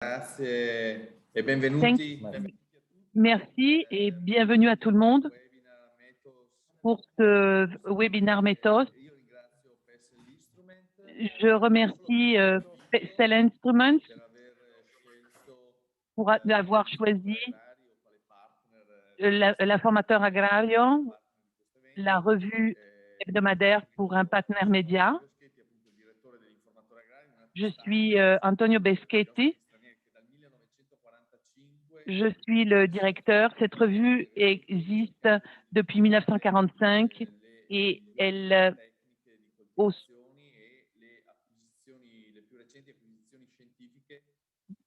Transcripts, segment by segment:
Grazie e Thank- benvenuti, benvenuti a tutti Merci et bienvenue à tout le questo monde webinar Methods pour ce webinaire Méthode. Io ringrazio Pessel Instrument Je non solo per remercie Cell Instruments per aver scelto pour avoir choisi l'informatore agrario quale partner di questo l'informateur agrario, partner di questo la evento. revue hebdomadaire pour un partenaire Sono média. Antonio Schetti, appunto il direttore dell'informatore agrario, una Je testata suis Antonio agli Beschetti. ospiti stranieri che dal 1945 Je suis le directeur. Cette revue existe depuis 1945 et le elle ultime tecniche di au- coltivazioni e le acquisizioni, le più recenti acquisizioni scientifiche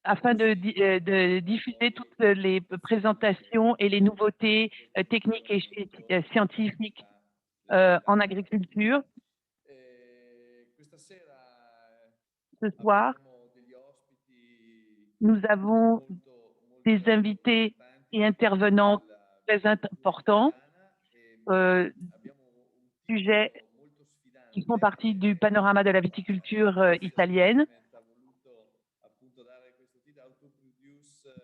afin de sono diffuser poi toutes les sostanzialmente présentations et les nouveautés l'oggetto techniques et scientifiques en dell'attività agriculture. questa sera Ce soir, abbiamo degli ospiti nous avons des molto invités importanti et intervenants della très viticoltura importants, italiana e euh, abbiamo un sujets titolo molto qui font sfidante partie du panorama de la viticulture Pessel italienne. Instrument ha voluto appunto dare questo titolo How to Produce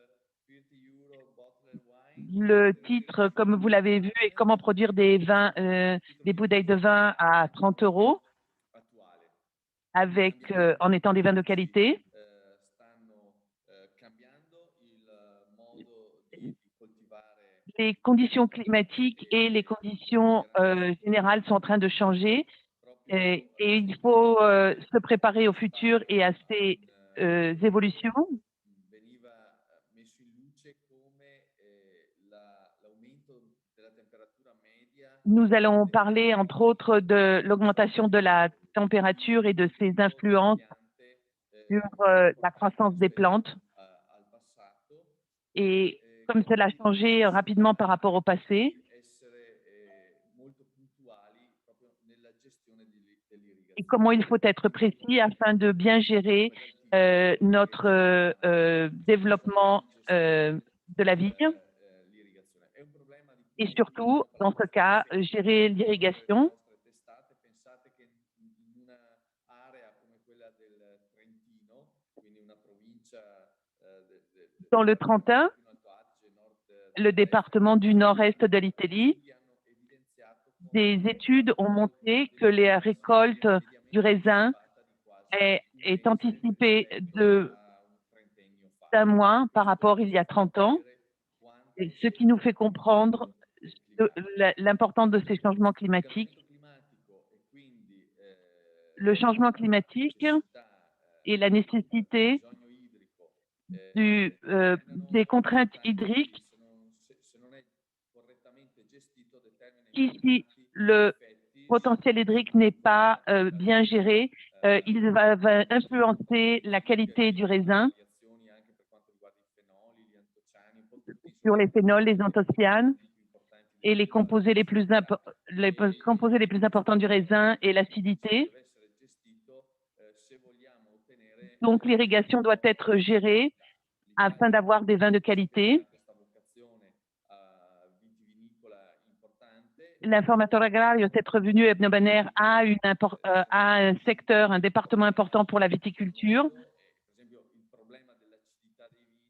30 euro bottled wine Le titre, comme vous l'avez vu, est comment produire des vins, titolo des che bouteilles quindi de vin à 30 euros attuale. avec, Cambiamenti en étant des vins de climatici qualité. stanno cambiando il modo di coltivare Les conditions l'uva climatiques et les e conditions cambieranno générales sont en train de sicuramente changer proprio et il faut recentemente se préparer au futur stava et à ces évolutions. veniva messo in luce come l'aumento della temperatura media Nous allons parler, determini entre autres, de l'augmentation de la di température et de ses sviluppo delle influences piante sur molto la importanti croissance des rispetto plantes. al passato Et comme cela a quindi changé rapidement par necessità rapport au passé, di essere molto puntuali proprio nella gestione et comment il dell'irrigazione. faut être Quindi précis afin de bien gérer come d'antico notre sapere développement gestire de la vigne l'irrigazione. È un problema di et cui surtout, abbiamo dans parlato ce cas, spesso gérer nelle l'irrigation. nostre testate. Pensate che in una area come quella del Trentino, quindi una provincia del Dans le Dipartimento Trentin, Trentino-Alto Adige, le nord-est département du dell'Italia, nord-est de l'Italie, studi hanno evidenziato come des la études ont raccolta montré que degli les uvasi récoltes è du mediamente raisin anticipata di quasi un est mese anticipée rispetto a un trentennio fa. d'un mois par Questo rapport ci il y a fa 30 ans, capire et quanto ce sia qui nous fait comprendre cambiato il climatico. l'importance de ces changements Il cambiamento climatiques. climatico e quindi Le changement la climatique necessità et la il nécessité bisogno idrico determinano des contraintes importanti, hydriques se non è correttamente gestito, determina qui, si importanti le effetti potentiel hydrique n'est pas bien géré, il va influencer la qualité du delle raisin variazioni anche per quanto riguarda i fenoli, gli antociani, un po' tutti sur les phénols, les i anthocyanes componenti più importanti et les composés les plus, composés les plus importants du raisin et l'irrigazione l'acidité. deve essere gestito se vogliamo ottenere Donc dei l'irrigation doit prodotti être di gérée qualità. afin L'Italia d'avoir des vins de qualité. ha questa vocazione vitivinicola importante L'informateur agrario, cette revenu hebdomadaire, a un secteur, un département important pour la viticulture. mondo e per esempio il problema dell'acidità dei vini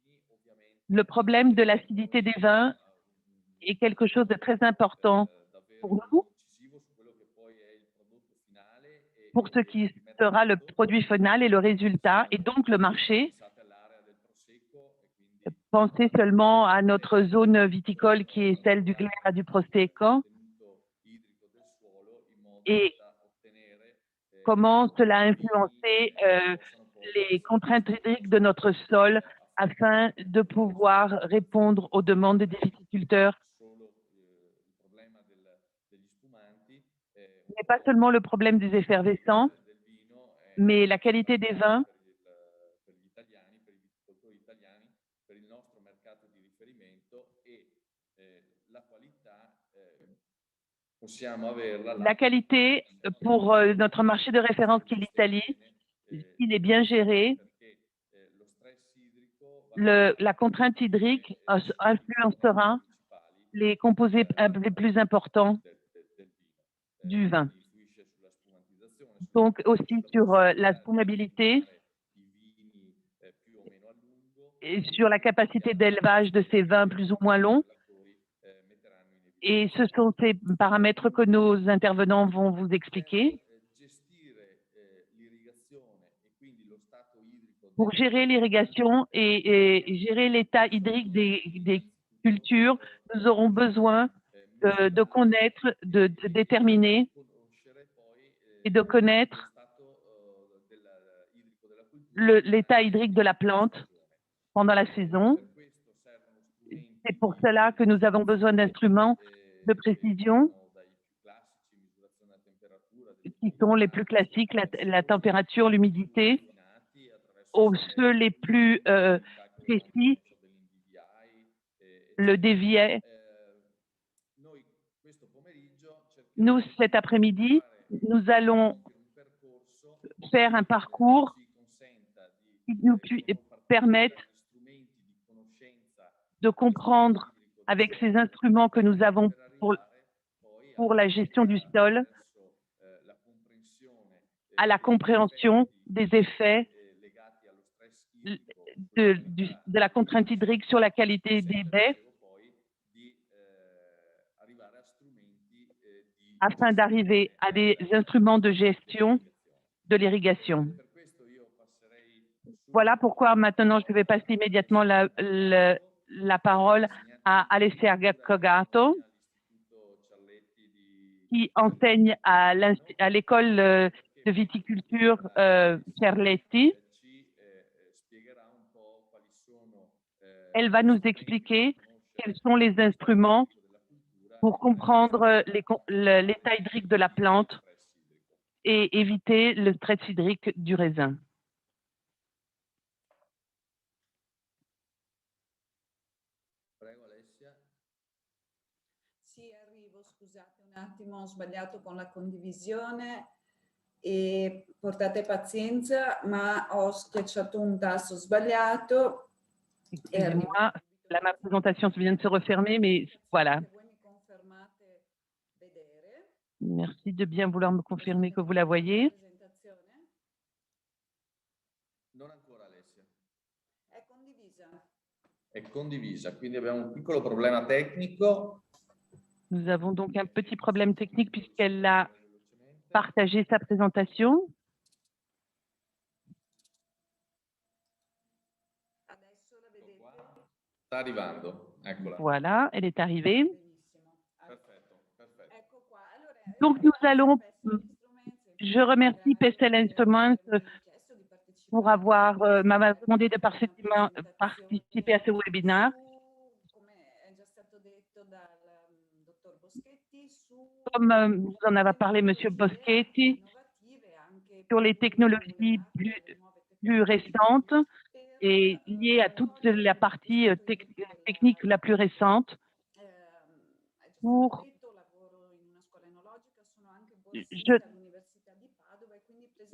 Le ovviamente problème de è l'acidité des vins est un quelque chose de très impact important pour davvero nous, incisivo su quello che poi è il prodotto finale pour ce qui il sera le mercato. produit final et le résultat, et donc le marché. Pensate all'area del Prosecco e quindi Pensez seulement à notre zone viticole qui est celle du valorizzare Glera du il Prosecco contenuto idrico del suolo in modo et da ottenere comment cela a dei vini influencé che possano poi les essere contraintes venduti hydriques de notre sol a afin de pouvoir répondre aux demandes des viticulteurs. solo il problema degli spumanti, Ce un n'est pas po' seulement le problème la des effervescents, del vino mais la è qualité des battaglia vins. per gli italiani, per i viticoltori italiani, per il nostro mercato di riferimento e la qualità possiamo averla La là qualité pour notre marché de référence qui est gestita l'Italie, bene, s'il est bien géré, perché lo stress idrico va a la contrainte colpire hydrique i componenti influencera principali les composés les plus importants del vino. du vin. Quindi influisce sulla spumantizzazione, Donc aussi sulla sur la possibilità di spumabilité, sviluppare i vini più o meno a lungo et sur la capacité d'élevage de ces vins plus ou moins longs. Et ce sont ces paramètres que nos intervenants vont vous expliquer. Pour gérer l'irrigation et gérer l'état hydrique des cultures, nous aurons besoin de connaître, de déterminer et de connaître l'état hydrique de la plante pendant la saison. C'est pour cela que nous avons besoin d'instruments de précision qui sont les plus classiques, la température, l'humidité, aux ceux les plus précis, le DVI. Nous, cet après-midi, nous allons faire un parcours qui nous permette de comprendre avec ces instruments que nous avons pour la gestion du sol, à la compréhension des effets de la contrainte hydrique sur la qualité des baies, afin d'arriver à des instruments de gestion de l'irrigation. Voilà pourquoi maintenant je vais passer immédiatement la parole à Alessia Cogato, qui enseigne à l'école de viticulture Cerletti. Elle va nous expliquer quels sont les instruments pour comprendre l'état hydrique de la plante et éviter le stress hydrique du raisin. Sì, arrivo, scusate un attimo, ho sbagliato con la condivisione e portate pazienza, ma ho schiacciato un tasto sbagliato. Excusez-moi, ma présentation vient de se refermer, mais voilà. Merci de bien vouloir me confirmer que vous la voyez. Non ancora, Alessia. È condivisa. È condivisa, quindi abbiamo un piccolo problema tecnico. Nous avons donc un petit problème technique puisqu'elle a partagé sa présentation. Sta arrivando, eccola. Voilà, elle est arrivée. Perfetto, perfetto. Donc nous allons, je remercie Pestel Instruments pour m'avoir demandé de participer à ce webinaire. Comme vous en avez parlé, Monsieur Boschetti, sur les technologies plus récentes et liées à toute la partie technique la plus récente.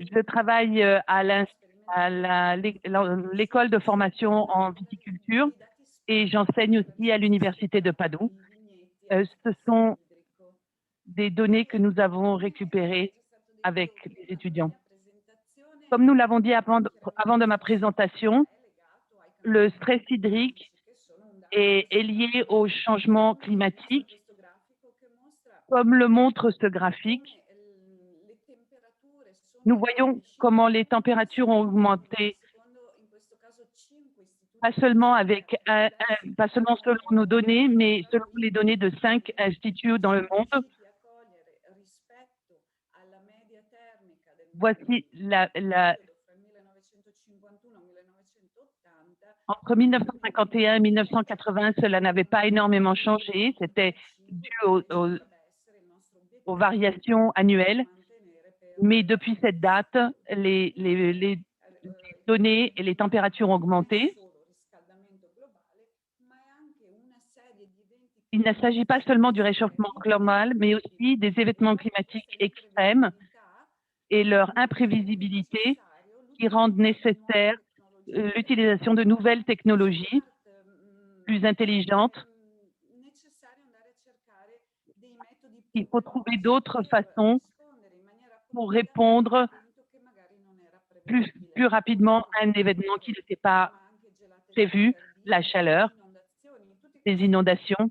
Je travaille à l'école de formation en viticulture et j'enseigne aussi à l'université de Padoue. Ce sont des données que nous avons récupérées avec les étudiants. Comme nous l'avons dit avant de ma présentation, le stress hydrique est lié au changement climatique. Comme le montre ce graphique, nous voyons comment les températures ont augmenté, pas seulement selon nos données, mais selon les données de 5 instituts dans le monde. Voici entre 1951 et 1980, cela n'avait pas énormément changé. C'était dû aux variations annuelles. Mais depuis cette date, les données et les températures ont augmenté. Il ne s'agit pas seulement du réchauffement global, mais aussi des événements climatiques extrêmes et leur imprévisibilité qui rendent nécessaire l'utilisation de nouvelles technologies plus intelligentes. Il faut trouver d'autres façons pour répondre plus rapidement à un événement qui n'était pas prévues, la chaleur, les inondations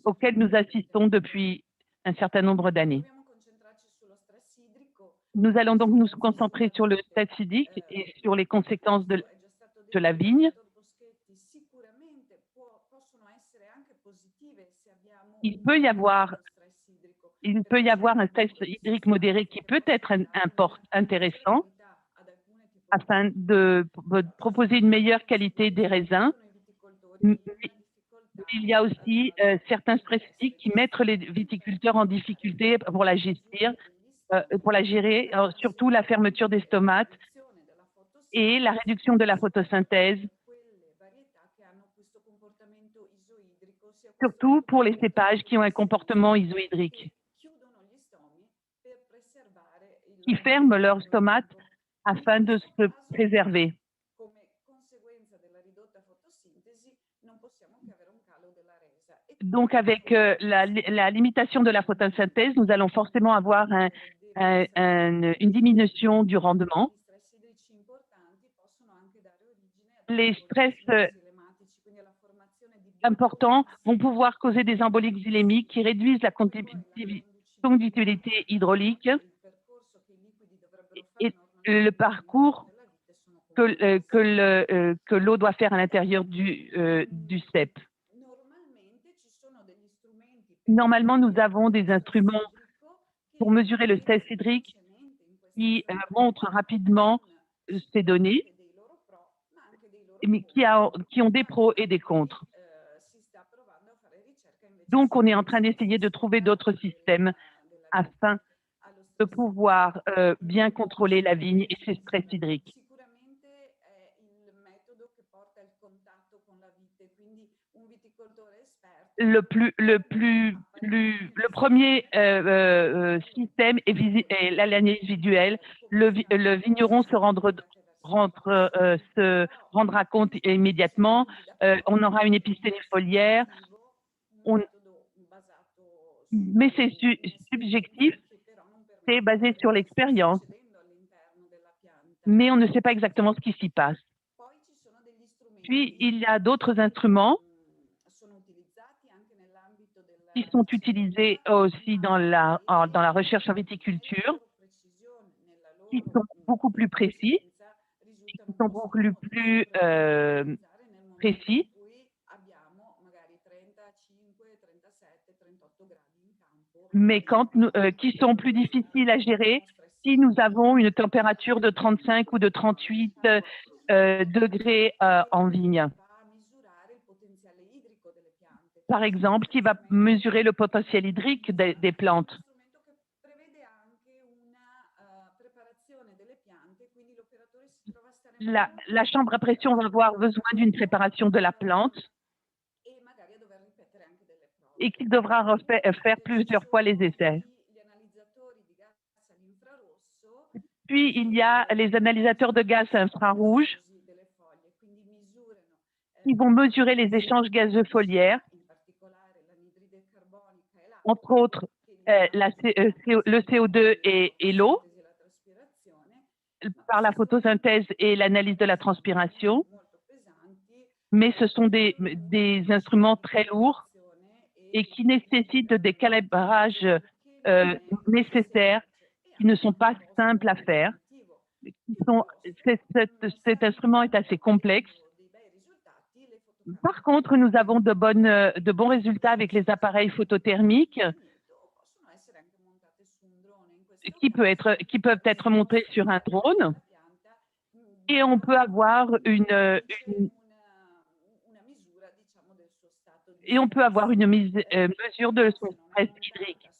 auxquelles nous assistons depuis un certain nombre d'années. Nous allons donc nous concentrer sur le stress hydrique et sur les conséquences de la vigne. Il peut y avoir un stress hydrique modéré qui peut être intéressant afin de proposer une meilleure qualité des raisins. Mais il y a aussi certains stress hydriques qui mettent les viticulteurs en difficulté pour la gérer, surtout la fermeture des stomates et la réduction de la photosynthèse, surtout pour les cépages qui ont un comportement isohydrique, qui ferment leurs stomates afin de se préserver. Donc, avec la limitation de la photosynthèse, nous allons forcément avoir une diminution du rendement. Les stress importants vont pouvoir causer des embolies xylémiques qui réduisent la conductivité hydraulique et le parcours que l'eau doit faire à l'intérieur du cep. Normalement, nous avons des instruments pour mesurer le stress hydrique qui montrent rapidement ces données, mais qui ont des pros et des contres. Donc, on est en train d'essayer de trouver d'autres systèmes afin de pouvoir bien contrôler la vigne et ses stress hydriques. Le premier système est l'analyse visuelle. Le vigneron se rendra compte immédiatement. On aura une épisthénie foliaire. Mais c'est subjectif, c'est basé sur l'expérience. Mais on ne sait pas exactement ce qui s'y passe. Puis, il y a d'autres instruments qui sont utilisés aussi dans la recherche en viticulture, qui sont beaucoup plus précis, mais qui sont plus difficiles à gérer si nous avons une température de 35 ou de 38 degrés en vigne. Par exemple, qui va mesurer le potentiel hydrique des plantes. La chambre à pression va avoir besoin d'une préparation de la plante et qu'il devra faire plusieurs fois les essais. Puis, il y a les analysateurs de gaz infrarouge qui vont mesurer les échanges gazeux foliaires, entre autres le CO2 et l'eau, par la photosynthèse et l'analyse de la transpiration. Mais ce sont des instruments très lourds et qui nécessitent des calibrages nécessaires qui ne sont pas simples à faire. Cet instrument est assez complexe. Par contre, nous avons de bons résultats avec les appareils photothermiques qui peuvent être montés sur un drone et on peut avoir une mesure de son stress hydrique.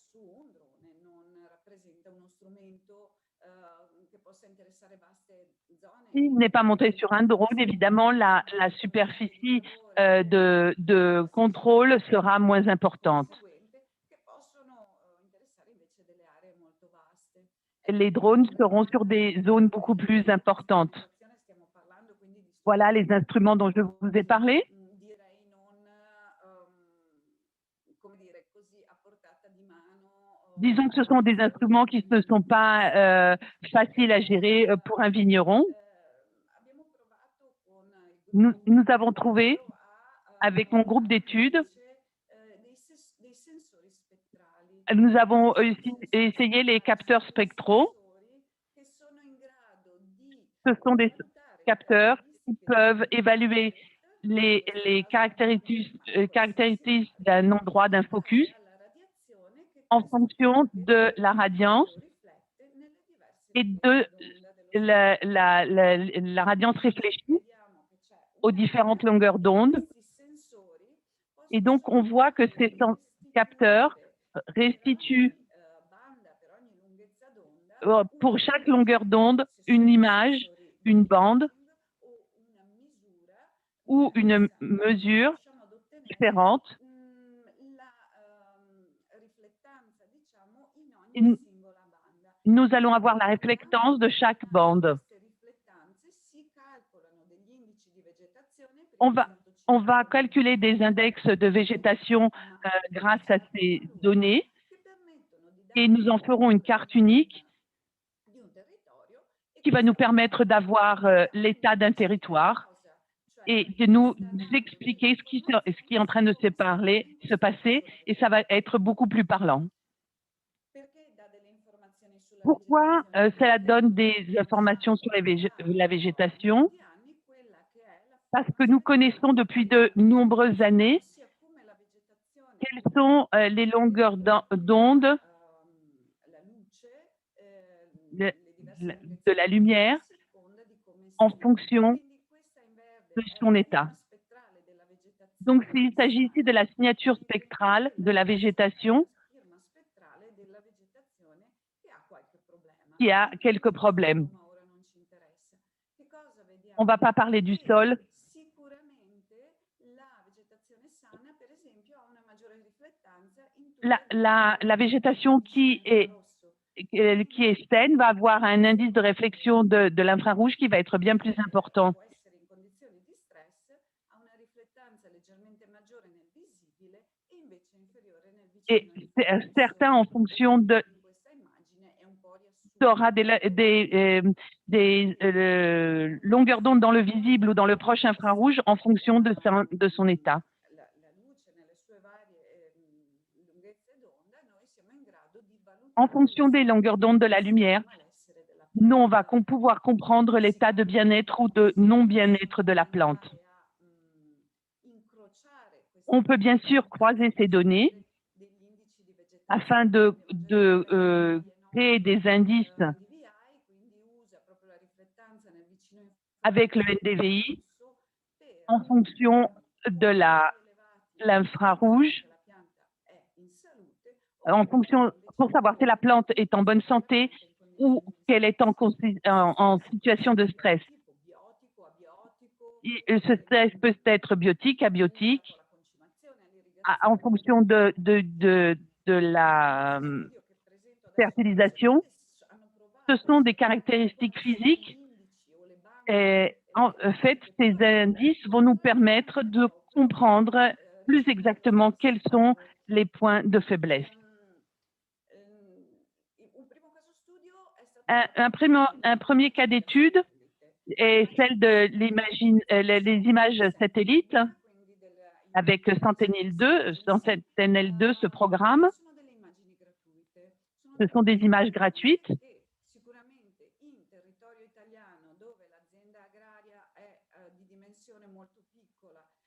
S'il n'est pas monté sur un drone, évidemment, la superficie de contrôle sera moins importante. Les drones seront sur des zones beaucoup plus importantes. Voilà les instruments dont je vous ai parlé. Disons que ce sont des instruments qui ne sont pas faciles à gérer pour un vigneron. Nous avons trouvé, avec mon groupe d'études, nous avons aussi essayé les capteurs spectraux. Ce sont des capteurs qui peuvent évaluer les caractéristiques d'un endroit, d'un focus, en fonction de la radiance et de la radiance réfléchie aux différentes longueurs d'onde. Et donc, on voit que ces capteurs restituent pour chaque longueur d'onde une image, une bande ou une mesure différente. Nous allons avoir la réflectance de chaque bande. On va calculer des index de végétation grâce à ces données et nous en ferons une carte unique qui va nous permettre d'avoir l'état d'un territoire et de nous expliquer ce qui est en train de se passer, et ça va être beaucoup plus parlant. Pourquoi cela donne des informations sur la végétation? Parce que nous connaissons depuis de nombreuses années quelles sont les longueurs d'onde de la lumière en fonction de son état. Donc, il s'agit ici de la signature spectrale de la végétation qui a quelques problèmes. On ne va pas parler du sol. La végétation qui est saine va avoir un indice de réflexion de l'infrarouge qui va être bien plus important. Et certains, en fonction de aura des longueurs d'onde dans le visible ou dans le proche infrarouge en fonction de son état. En fonction des longueurs d'onde de la lumière, nous, on va pouvoir comprendre l'état de bien-être ou de non-bien-être de la plante. On peut bien sûr croiser ces données afin de créer des indices avec le NDVI en fonction de l'infrarouge, pour savoir si la plante est en bonne santé ou qu'elle est en situation de stress. Et ce stress peut être biotique, abiotique, en fonction de la fertilisation. Ce sont des caractéristiques physiques. Et en fait, ces indices vont nous permettre de comprendre plus exactement quels sont les points de faiblesse. Un premier cas d'étude est celle de les images satellites avec Sentinel-2, ce programme. Ce sont des images gratuites.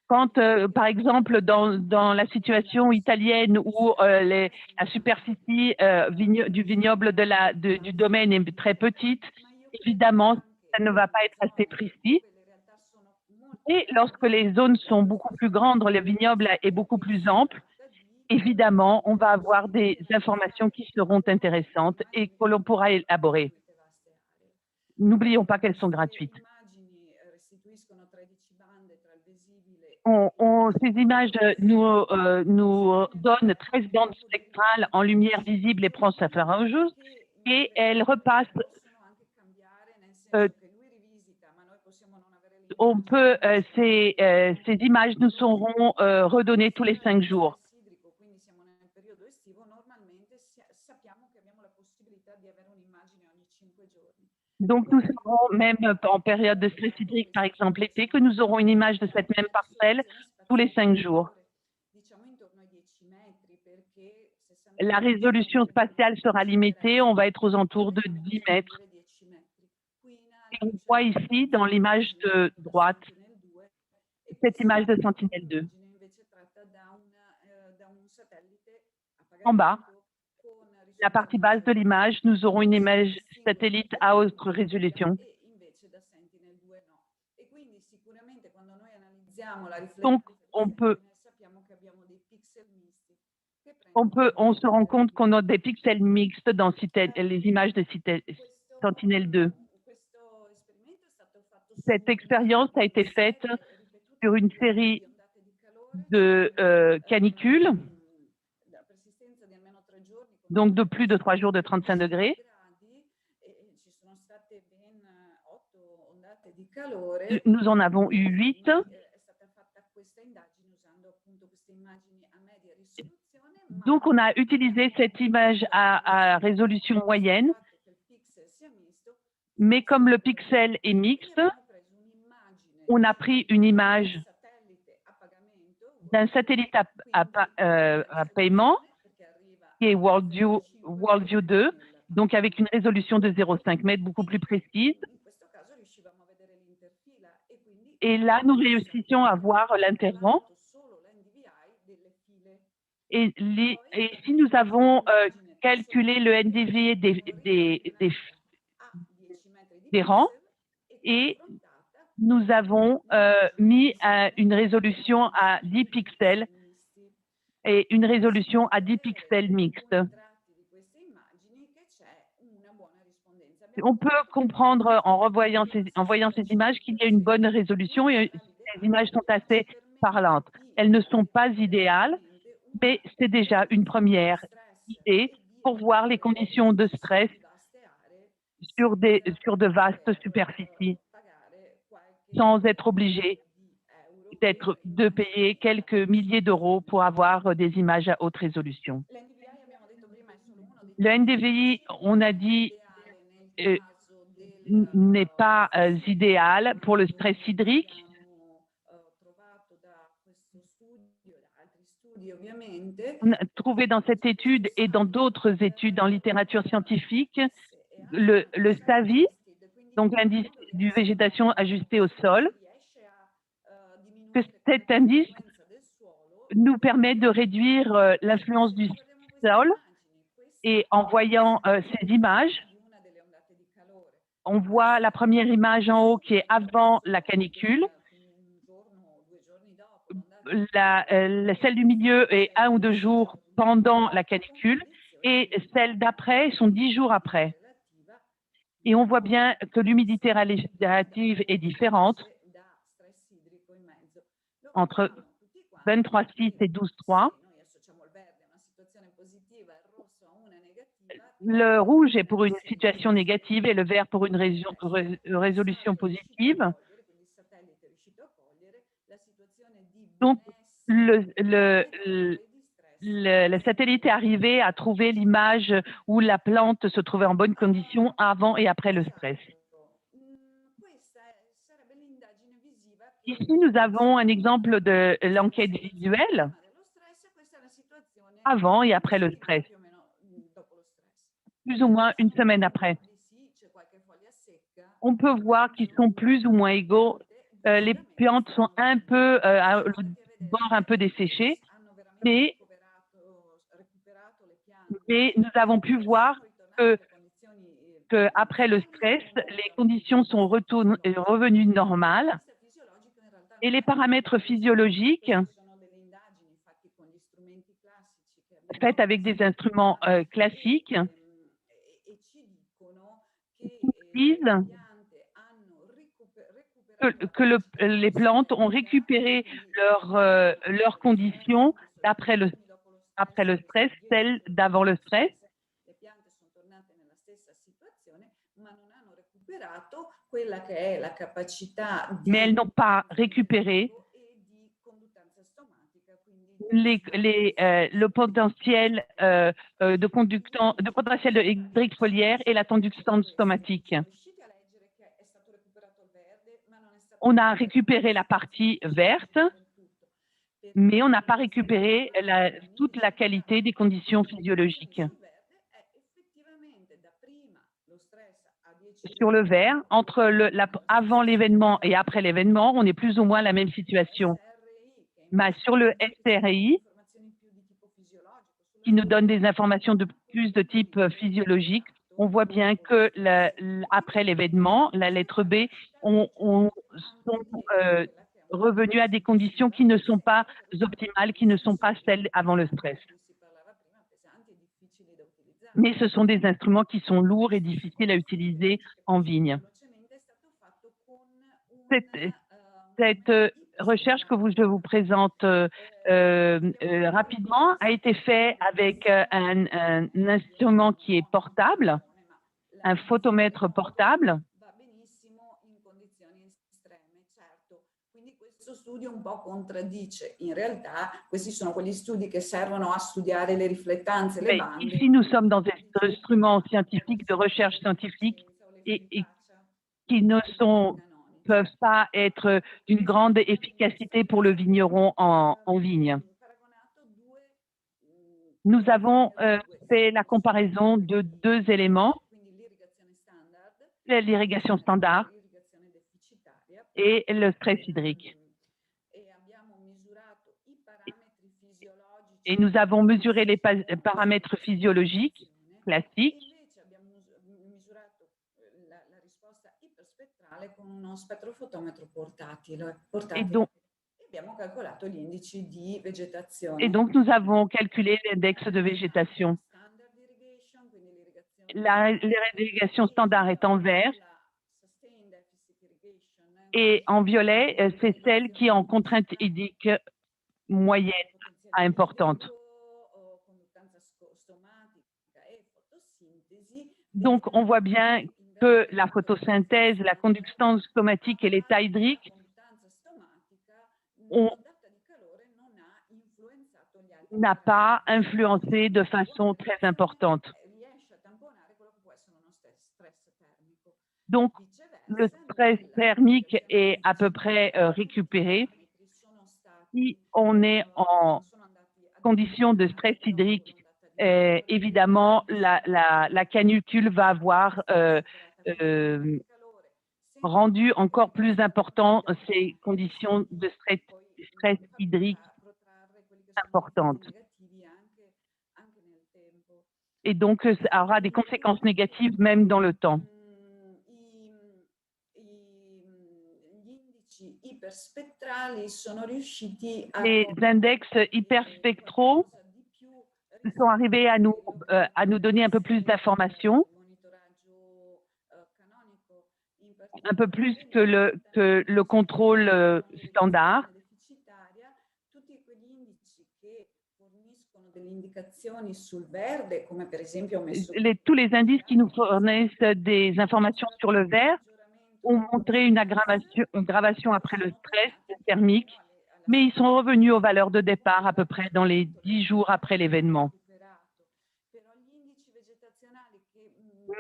Quand, par exemple, dans la situation italienne où la superficie du vignoble du domaine est très petite, évidemment, ça ne va pas être assez précis. Et lorsque les zones sont beaucoup plus grandes, le vignoble est beaucoup plus ample, évidemment, on va avoir des informations qui seront intéressantes et que l'on pourra élaborer. N'oublions pas qu'elles sont gratuites. Ces images nous donnent 13 bandes spectrales en lumière visible et proche infrarougeuse et elles repassent. Ces images nous seront redonnées tous les 5 jours. Donc, nous serons même en période de stress hydrique, par exemple l'été, que nous aurons une image de cette même parcelle tous les 5 jours. La résolution spatiale sera limitée, on va être aux alentours de 10 mètres. Et on voit ici, dans l'image de droite, cette image de Sentinelle-2. En bas, la partie basse de l'image, nous aurons une image satellite à haute résolution. Donc, on se rend compte qu'on a des pixels mixtes dans les images de Sentinelle-2. Cette expérience a été faite sur une série de canicules, donc de plus de 3 jours de 35 degrés. Nous en avons eu 8. Donc, on a utilisé cette image à résolution moyenne, mais comme le pixel est mixte, on a pris une image d'un satellite à paiement, qui est WorldView 2, donc avec une résolution de 0,5 mètres, beaucoup plus précise. Et là, nous réussissions à voir l'intervent. Et si nous avons calculé le NDVI des rangs, et nous avons mis une résolution à 10 pixels et une résolution à 10 pixels mixte. On peut comprendre en voyant ces images qu'il y a une bonne résolution et ces images sont assez parlantes. Elles ne sont pas idéales, mais c'est déjà une première idée pour voir les conditions de stress sur de vastes superficies, sans être obligé de payer quelques milliers d'euros pour avoir des images à haute résolution. Le NDVI, on a dit, n'est pas idéal pour le stress hydrique. On a trouvé dans cette étude et dans d'autres études en littérature scientifique le SAVI, donc l'indice de végétation ajustée au sol, que cet indice nous permet de réduire l'influence du sol. Et en voyant ces images, on voit la première image en haut qui est avant la canicule. Celle du milieu est 1 ou 2 jours pendant la canicule et celle d'après sont 10 jours après. Et on voit bien que l'humidité relative est différente entre 23,6 et 12,3. Le rouge est pour une situation négative et le vert pour une résolution positive. Donc, le satellite est arrivé à trouver l'image où la plante se trouvait en bonne condition avant et après le stress. Ici, nous avons un exemple de l'enquête visuelle avant et après le stress, plus ou moins une semaine après. On peut voir qu'ils sont plus ou moins égaux. Les plantes sont un peu à le bord un peu desséché, mais nous avons pu voir que après le stress, les conditions sont revenues normales et les paramètres physiologiques faits avec des instruments classiques disent que les plantes ont récupéré leurs conditions après le stress, celles d'avant le stress. Mais elles n'ont pas récupéré le potentiel de potentiel hydrique foliaire et la conductance stomatique. On a récupéré la partie verte, mais on n'a pas récupéré toute la qualité des conditions physiologiques. Sur le vert, avant l'événement et après l'événement, on est plus ou moins la même situation. Mais sur le SRI, qui nous donne des informations de plus de type physiologique, on voit bien que après l'événement, la lettre B, on sont revenus à des conditions qui ne sont pas optimales, qui ne sont pas celles avant le stress. Mais ce sont des instruments qui sont lourds et difficiles à utiliser en vigne. Cette recherche que je vous présente rapidement a été faite avec un instrument qui est portable, un photomètre portable. Questo studio un po' contraddice. In realtà, questi sono quegli studi che servono a studiare le riflettanze, le bande. Ici, nous sommes dans des instruments scientifiques, de recherche scientifique, et qui ne peuvent pas être d'une grande efficacité pour le vigneron en vigne. Nous avons fait la comparaison de deux éléments, l'irrigation standard et le stress hydrique. Et nous avons mesuré les paramètres physiologiques classiques. Et donc, nous avons calculé l'index de végétation. L'irrigation standard est en vert et en violet, c'est celle qui est en contrainte hydrique moyenne à importante. Donc, on voit bien que la photosynthèse, la conductance stomatique et l'état hydrique n'a pas influencé de façon très importante. Donc, le stress thermique est à peu près récupéré. Si on est en condition de stress hydrique, évidemment, la canicule va avoir rendu encore plus important ces conditions de stress hydrique importantes. Et donc, ça aura des conséquences négatives même dans le temps. Les index hyperspectraux sont arrivés à nous donner un peu plus d'informations, un peu plus que le contrôle standard. Tous les indices qui nous fournissent des informations sur le vert ont montré une aggravation après le stress thermique, mais ils sont revenus aux valeurs de départ à peu près dans les 10 jours après l'événement.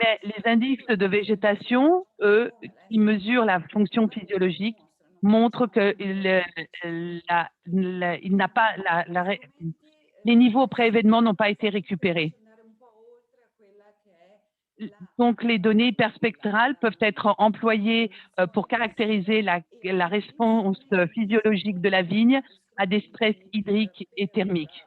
Mais les indices de végétation, eux, qui mesurent la fonction physiologique, montrent que les niveaux pré-événement n'ont pas été récupérés. Donc, les données hyperspectrales peuvent être employées pour caractériser la réponse physiologique de la vigne à des stress hydriques et thermiques.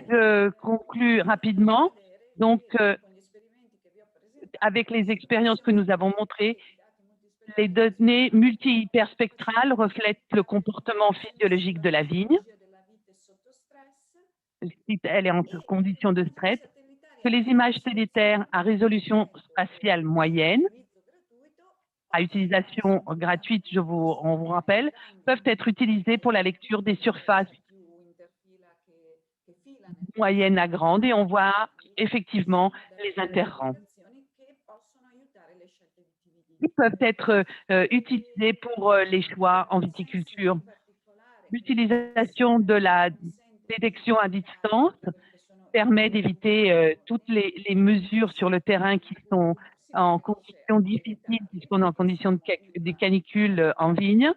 Je conclus rapidement. Donc, avec les expériences que nous avons montrées, les données multi-hyperspectrales reflètent le comportement physiologique de la vigne, si elle est en condition de stress, que les images satellitaires à résolution spatiale moyenne, à utilisation gratuite, on vous rappelle, peuvent être utilisées pour la lecture des surfaces moyennes à grandes et on voit effectivement les interrangs. Ils peuvent être utilisés pour les choix en viticulture. L'utilisation de la détection à distance permet d'éviter toutes les mesures sur le terrain qui sont en conditions difficiles, puisqu'on est en conditions de canicule en vigne.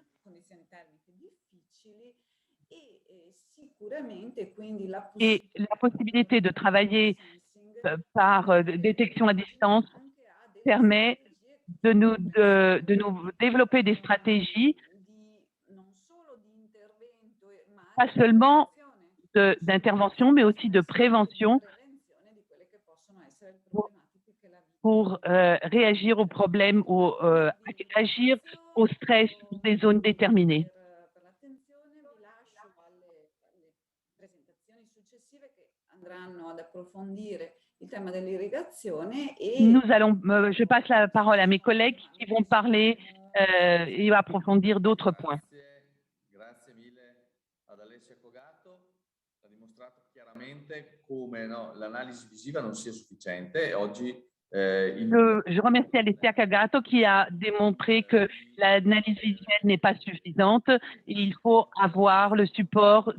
Et la possibilité de travailler par détection à distance permet de nous développer des stratégies, pas seulement d'intervention, mais aussi de prévention pour réagir aux problèmes, agir au stress des zones déterminées. Nous allons, je passe la parole à mes collègues qui vont parler et approfondir d'autres points. Grazie mille ad Alessia Cogato, ha dimostrato chiaramente come l'analisi visiva non sia sufficiente. Oggi je remercie Alessia Cogato qui a démontré que l'analyse visuelle n'est pas suffisante. Il faut avoir le support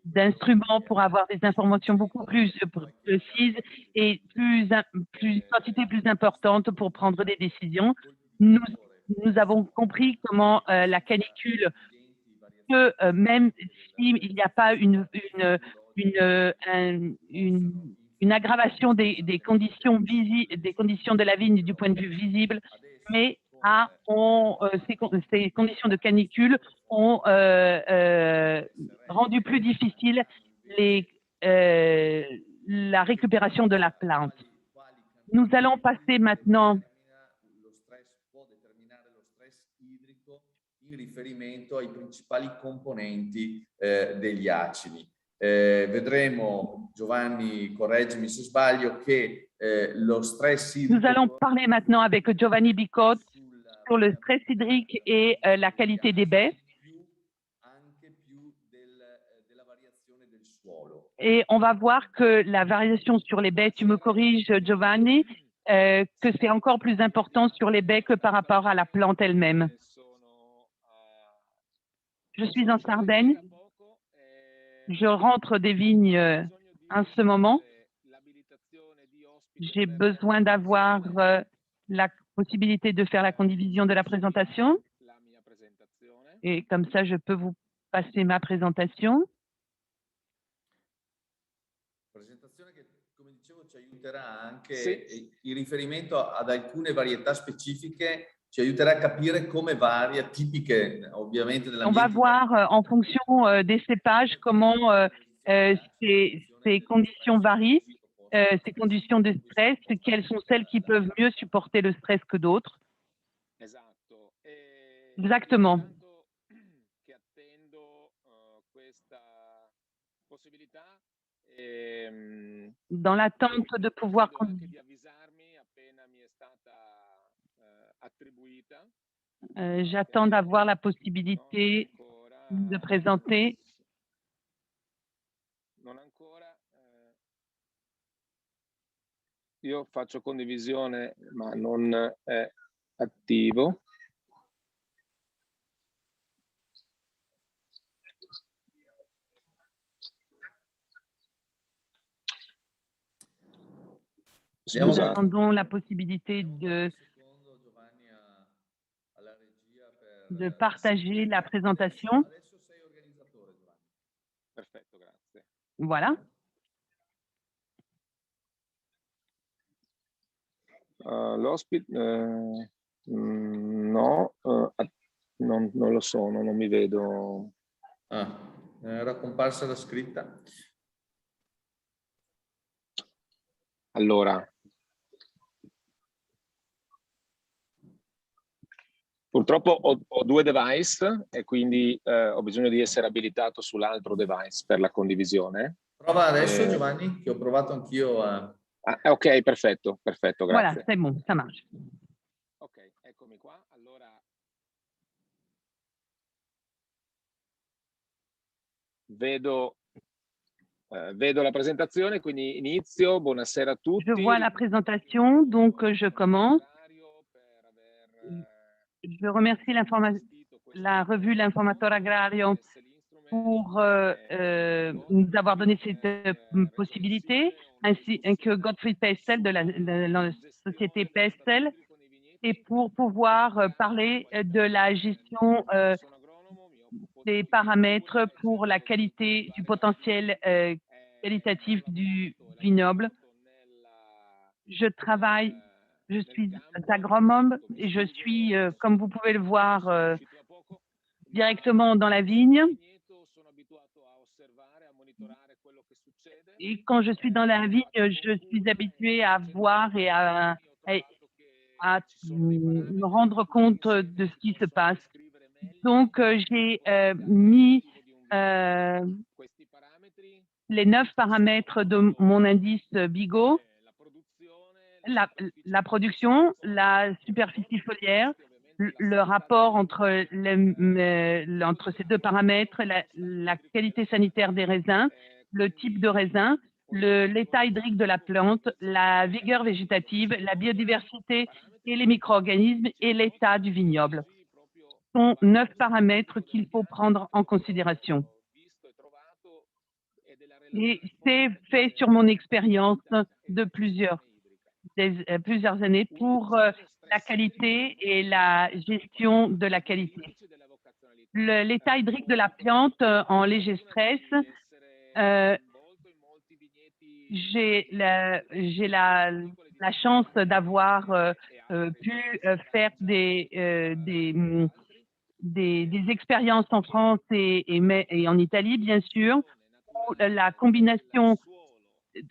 d'instruments pour avoir des informations beaucoup plus précises et une quantité plus importante pour prendre des décisions. Nous avons compris comment la canicule peut, même s'il n'y a pas une aggravation des conditions de la vigne du point de vue visible, mais ces conditions de canicule ont rendu plus difficile la récupération de la plante. Nous allons passer maintenant in riferimento ai principali componenti degli acidi. Vedremo, Giovanni, correggimi se sbaglio, che lo stress idrico... Nous allons parler maintenant avec Giovanni Bicot sur le stress hydrique et la qualité des baies. Et on va voir que la variation sur les baies, tu me corriges Giovanni, que c'est encore plus important sur les baies que par rapport à la plante elle-même. Je suis en Sardaigne, je rentre des vignes en ce moment. J'ai besoin d'avoir la possibilité de faire la condivision de la présentation. Et comme ça, je peux vous passer ma présentation. Presentazione che, come dicevo, ci aiuterà anche il riferimento ad alcune varietà specifiche. Ci aiuterà a capire come varia, tipiche ovviamente On va voir en fonction des cépages comment ces conditions varient, ces conditions de stress, quelles sont celles qui peuvent mieux supporter le stress que d'autres. Exactement. Dans l'attente de pouvoir j'attends d'avoir la possibilité de présenter. Io faccio condivisione, ma non è attivo. Nous attendons la possibilité de partager la présentation. Perfetto, grazie. Voilà. L'ospite no, non lo sono, non mi vedo. Era comparsa la scritta. Allora, purtroppo ho due device e quindi ho bisogno di essere abilitato sull'altro device per la condivisione. Prova adesso, Giovanni, che ho provato anch'io a... ok, perfetto, grazie. Voilà, c'est bon, ça marche. Ok, eccomi qua. Allora, vedo la presentazione, quindi inizio. Buonasera a tutti. Je vois la présentation, donc je commence. Je remercie la revue L'Informateur Agrario pour nous avoir donné cette possibilité, ainsi que Gottfried Pessel de société Pestel et pour pouvoir parler de la gestion des paramètres pour la qualité du potentiel qualitatif du vignoble. Je suis agronome et je suis, comme vous pouvez le voir, directement dans la vigne. Et quand je suis dans la vigne, je suis habituée à voir et à me rendre compte de ce qui se passe. Donc, j'ai mis les 9 paramètres de mon indice Bigot, la production, la superficie foliaire, le rapport entre ces 2 paramètres, la qualité sanitaire des raisins, le type de raisin, l'état hydrique de la plante, la vigueur végétative, la biodiversité et les micro-organismes et l'état du vignoble. Ce sont 9 paramètres qu'il faut prendre en considération. Et c'est fait sur mon expérience de plusieurs années pour la qualité et la gestion de la qualité. L'état hydrique de la plante en léger stress, j'ai la chance d'avoir pu faire des expériences en France et en Italie, bien sûr, où la combination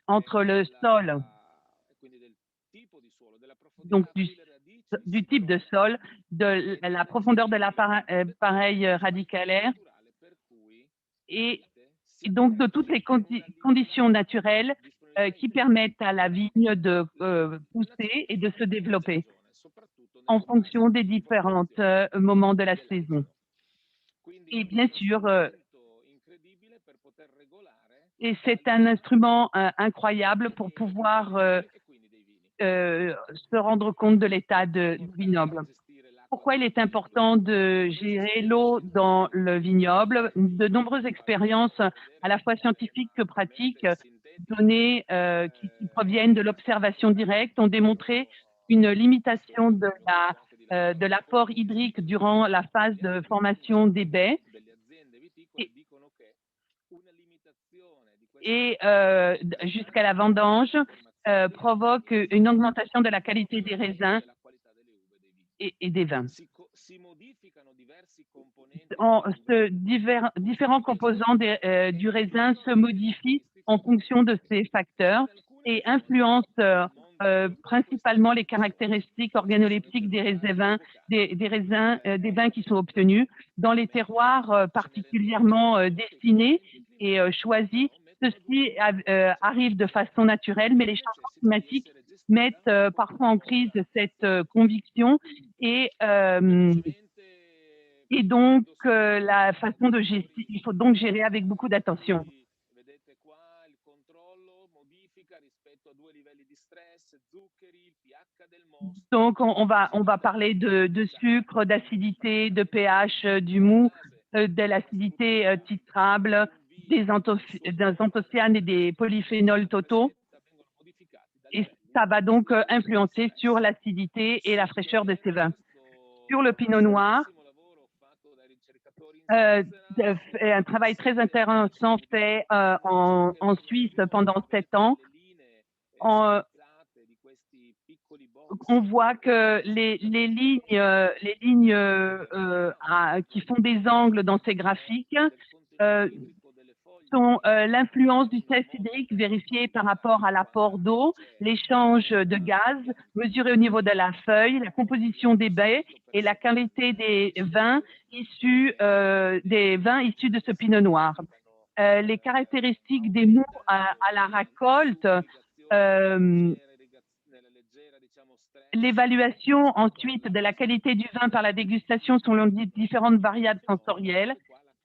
entre le sol, donc du type de sol, de la profondeur de l'appareil radicalaire et donc de toutes les conditions naturelles qui permettent à la vigne de pousser et de se développer en fonction des différents moments de la saison. Et bien sûr, et c'est un instrument incroyable pour pouvoir se rendre compte de l'état du vignoble. Pourquoi il est important de gérer l'eau dans le vignoble? De nombreuses expériences, à la fois scientifiques que pratiques, données qui proviennent de l'observation directe, ont démontré une limitation de l'apport hydrique durant la phase de formation des baies et jusqu'à la vendange provoque une augmentation de la qualité des raisins et des vins. Différents composants du raisin se modifient en fonction de ces facteurs et influencent principalement les caractéristiques organoleptiques des vins qui sont obtenus. Dans les terroirs particulièrement destinés et choisis, ceci arrive de façon naturelle, mais les changements climatiques mettent parfois en crise cette conviction et donc la façon de gérer, il faut donc gérer avec beaucoup d'attention. Donc on va parler de sucre, d'acidité, de pH, du mou, de l'acidité titrable, des anthocyanes et des polyphénols totaux. Et ça va donc influencer sur l'acidité et la fraîcheur de ces vins. Sur le pinot noir, un travail très intéressant fait en Suisse pendant 7 ans. On voit que les lignes qui font des angles dans ces graphiques sont l'influence du test hydrique vérifié par rapport à l'apport d'eau, l'échange de gaz mesuré au niveau de la feuille, la composition des baies et la qualité des vins issus de ce pinot noir. Les caractéristiques des mous à la récolte, l'évaluation ensuite de la qualité du vin par la dégustation selon différentes variables sensorielles,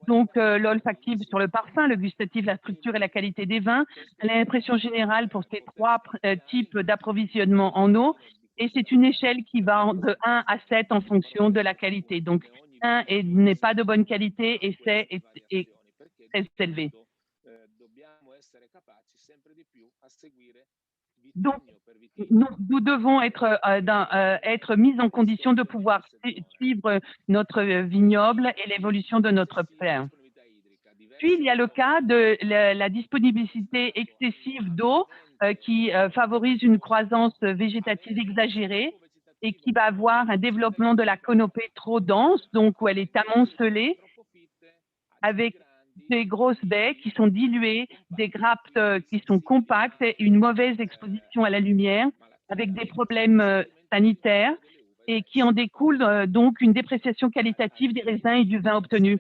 donc l'olfactif sur le parfum, le gustatif, la structure et la qualité des vins, l'impression générale pour ces 3 types d'approvisionnement en eau, et c'est une échelle qui va de 1 à 7 en fonction de la qualité. Donc 1 n'est pas de bonne qualité et 7 est très élevé. Donc, nous devons être mis en condition de pouvoir suivre notre vignoble et l'évolution de notre terre. Puis, il y a le cas de la disponibilité excessive d'eau qui favorise une croissance végétative exagérée et qui va avoir un développement de la canopée trop dense, donc où elle est amoncelée, avec des grosses baies qui sont diluées, des grappes qui sont compactes et une mauvaise exposition à la lumière, avec des problèmes sanitaires et qui en découlent donc une dépréciation qualitative des raisins et du vin obtenu.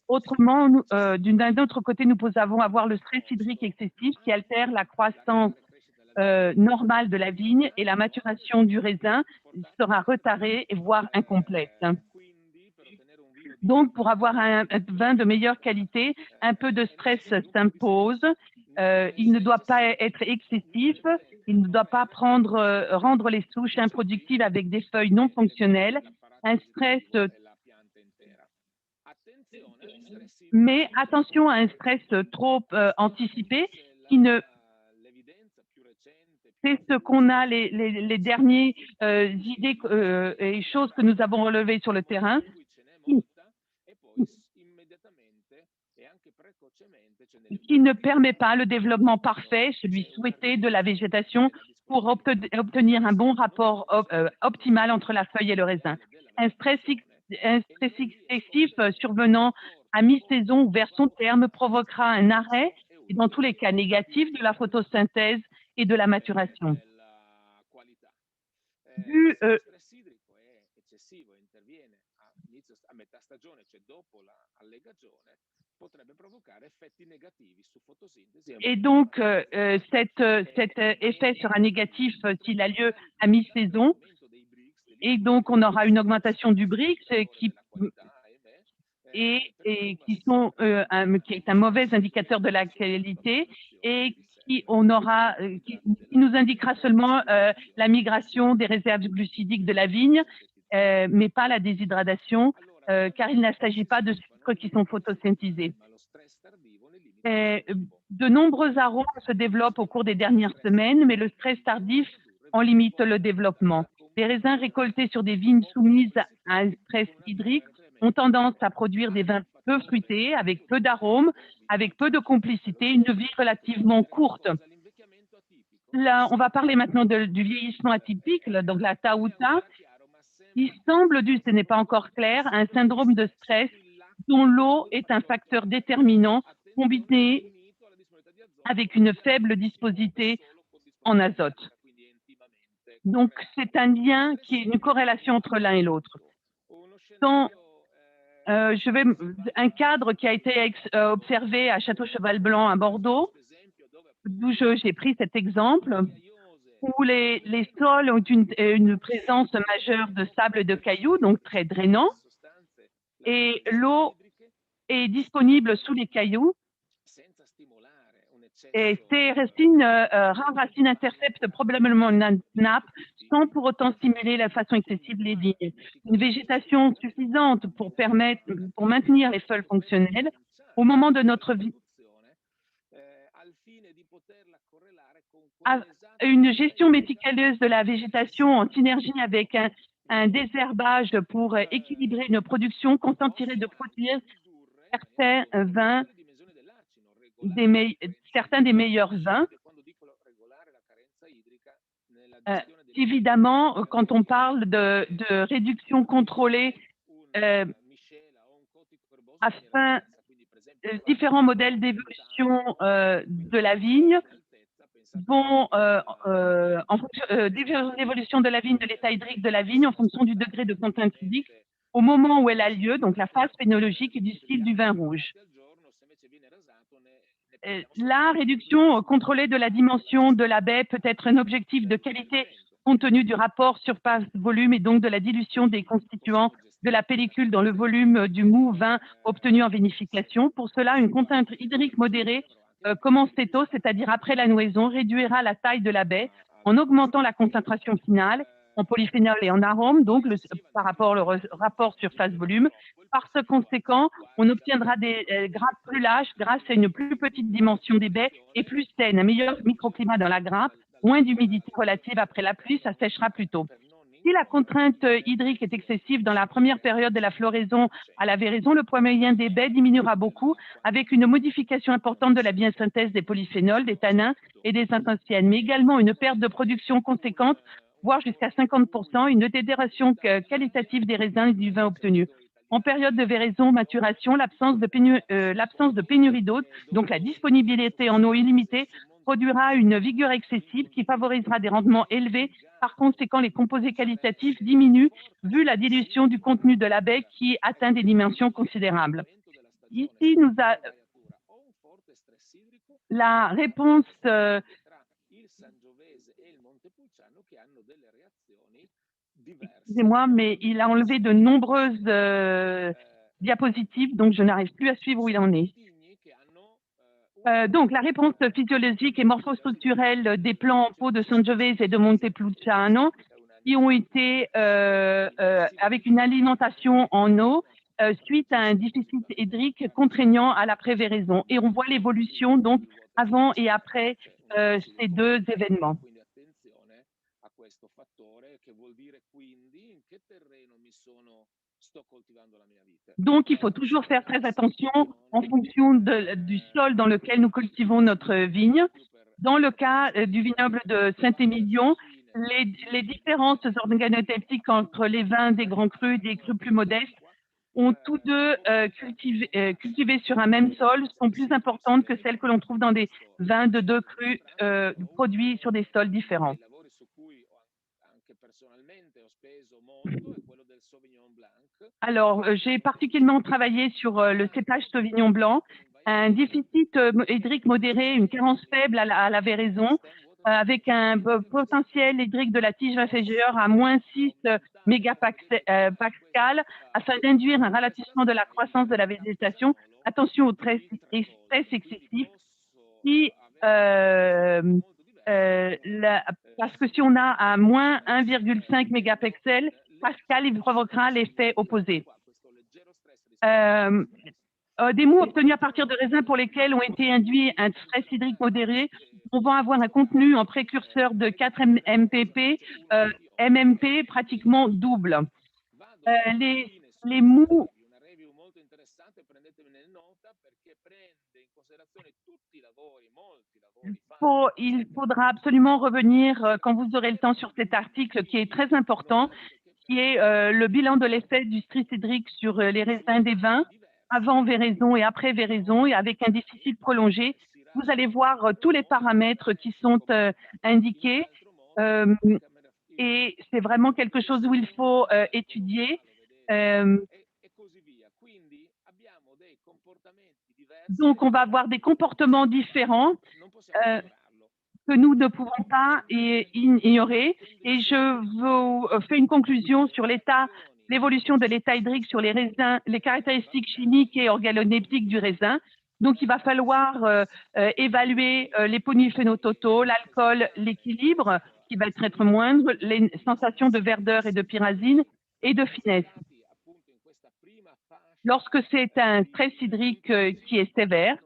Autrement, d'un autre côté, nous pouvons avoir le stress hydrique excessif qui altère la croissance normale de la vigne et la maturation du raisin sera retardée et voire incomplète. Donc, pour avoir un vin de meilleure qualité, un peu de stress s'impose. Il ne doit pas être excessif. Il ne doit pas rendre les souches improductives avec des feuilles non fonctionnelles. Un stress, mais attention à un stress trop anticipé qui ne. C'est ce qu'on a les dernières idées et choses que nous avons relevées sur le terrain. Qui ne permet pas le développement parfait, celui souhaité de la végétation pour obtenir un bon rapport optimal entre la feuille et le raisin. Un stress excessif survenant à mi-saison ou vers son terme provoquera un arrêt, et dans tous les cas négatifs, de la photosynthèse et de la maturation. Et donc, cet effet sera négatif s'il a lieu à mi-saison. Et donc, on aura une augmentation du Brix qui est un mauvais indicateur de la qualité et qui nous indiquera seulement la migration des réserves glucidiques de la vigne, mais pas la déshydratation, car il ne s'agit pas de sucres qui sont photosynthétisés. De nombreux arômes se développent au cours des dernières semaines, mais le stress tardif en limite le développement. Les raisins récoltés sur des vignes soumises à un stress hydrique ont tendance à produire des vins peu fruités, avec peu d'arômes, avec peu de complicité, une vie relativement courte. Là, on va parler maintenant du vieillissement atypique, donc la Tauta. Il semble dû, ce n'est pas encore clair, à un syndrome de stress dont l'eau est un facteur déterminant combiné avec une faible disponibilité en azote. Donc, c'est un lien qui est une corrélation entre l'un et l'autre. Un cadre qui a été observé à Château-Cheval-Blanc à Bordeaux, d'où j'ai pris cet exemple, où les sols ont une présence majeure de sable et de cailloux, donc très drainant, et l'eau est disponible sous les cailloux. Et ces rares racines interceptent probablement une nappe sans pour autant stimuler de façon excessive les vignes. Une végétation suffisante pour maintenir les feuilles fonctionnelles au moment de notre vie. Une gestion méticuleuse de la végétation en synergie avec un désherbage pour équilibrer une production consentirait de produire certains vins, certains des meilleurs vins. Évidemment, quand on parle de réduction contrôlée, différents modèles d'évolution de la vigne vont en fonction d'évolution de la vigne, de l'état hydrique de la vigne en fonction du degré de contenu hydrique au moment où elle a lieu, donc la phase phénologique et du style du vin rouge. La réduction contrôlée de la dimension de la baie peut être un objectif de qualité compte tenu du rapport surface-volume et donc de la dilution des constituants de la pellicule dans le volume du mou vin obtenu en vinification. Pour cela, une contrainte hydrique modérée comme tôt, c'est-à-dire après la nouaison, réduira la taille de la baie en augmentant la concentration finale en polyphénol et en arôme, donc par rapport au rapport surface-volume. Par ce conséquent, on obtiendra des grappes plus lâches grâce à une plus petite dimension des baies et plus saine, un meilleur microclimat dans la grappe moins d'humidité relative après la pluie, ça séchera plus tôt. Si la contrainte hydrique est excessive dans la première période de la floraison à la véraison, le poids moyen des baies diminuera beaucoup avec une modification importante de la biosynthèse des polyphénols, des tanins et des anthocyanes, mais également une perte de production conséquente, voire jusqu'à 50%, une détérioration qualitative des raisins et du vin obtenu. En période de véraison, maturation, l'absence de pénurie d'eau, donc la disponibilité en eau illimitée, produira une vigueur excessive qui favorisera des rendements élevés. Par conséquent, les composés qualitatifs diminuent vu la dilution du contenu de la baie qui atteint des dimensions considérables. Ici, la réponse excusez-moi, mais il a enlevé de nombreuses diapositives, donc je n'arrive plus à suivre où il en est. Donc, la réponse physiologique et morphostructurelle des plants en pot de Sangiovese et de Montepulciano qui ont été avec une alimentation en eau suite à un déficit hydrique contraignant à la pré-véraison. Et on voit l'évolution donc avant et après ces deux événements. Donc, il faut toujours faire très attention en fonction du sol dans lequel nous cultivons notre vigne. Dans le cas du vignoble de Saint-Émilion, les différences organoleptiques entre les vins des grands crus et des crus plus modestes ont tous deux cultivés sur un même sol sont plus importantes que celles que l'on trouve dans des vins de deux crus produits sur des sols différents. Alors, j'ai particulièrement travaillé sur le cépage Sauvignon blanc, un déficit hydrique modéré, une carence faible à la véraison, avec un potentiel hydrique de la tige inférieure à moins 6 mégapascal, afin d'induire un ralentissement de la croissance de la végétation. Attention au stress excessif, parce que si on a à moins 1,5 mégapascal, il provoquera l'effet opposé. Des mous obtenus à partir de raisins pour lesquels ont été induits un stress hydrique modéré vont avoir un contenu en précurseur de 4 MPP, MMP pratiquement double. Les mous il faudra absolument revenir quand vous aurez le temps sur cet article qui est très important, qui est le bilan de l'effet du stress hydrique sur les raisins des vins avant véraison et après véraison et avec un déficit prolongé. Vous allez voir tous les paramètres qui sont indiqués et c'est vraiment quelque chose où il faut étudier. Donc, on va avoir des comportements différents que nous ne pouvons pas ignorer. Et je vous fais une conclusion sur l'évolution de l'état hydrique sur les raisins, les caractéristiques chimiques et organoleptiques du raisin. Donc, il va falloir évaluer les polyphénols totaux, l'alcool, l'équilibre, qui va être moindre, les sensations de verdeur et de pyrazine et de finesse. Lorsque c'est un stress hydrique qui est sévère,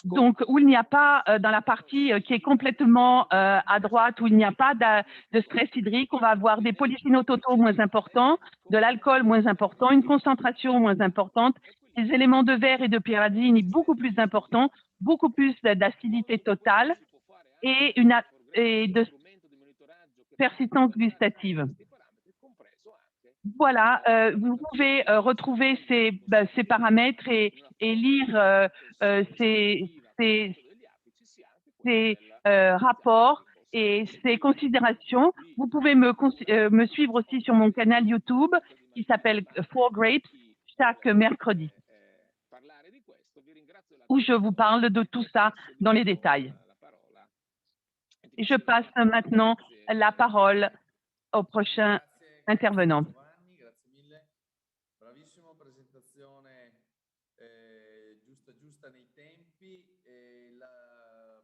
donc où il n'y a pas dans la partie qui est complètement à droite, où il n'y a pas de stress hydrique, on va avoir des polyphénols totaux moins importants, de l'alcool moins important, une concentration moins importante, des éléments de verre et de pyrazine beaucoup plus importants, beaucoup plus d'acidité totale et de persistance gustative. Voilà, vous pouvez retrouver ces paramètres et lire ces rapports et ces considérations. Vous pouvez me suivre aussi sur mon canal YouTube qui s'appelle 4 Grapes chaque mercredi, où je vous parle de tout ça dans les détails. Et je passe maintenant la parole au prochain intervenant. Bravissima presentazione, giusta nei tempi. La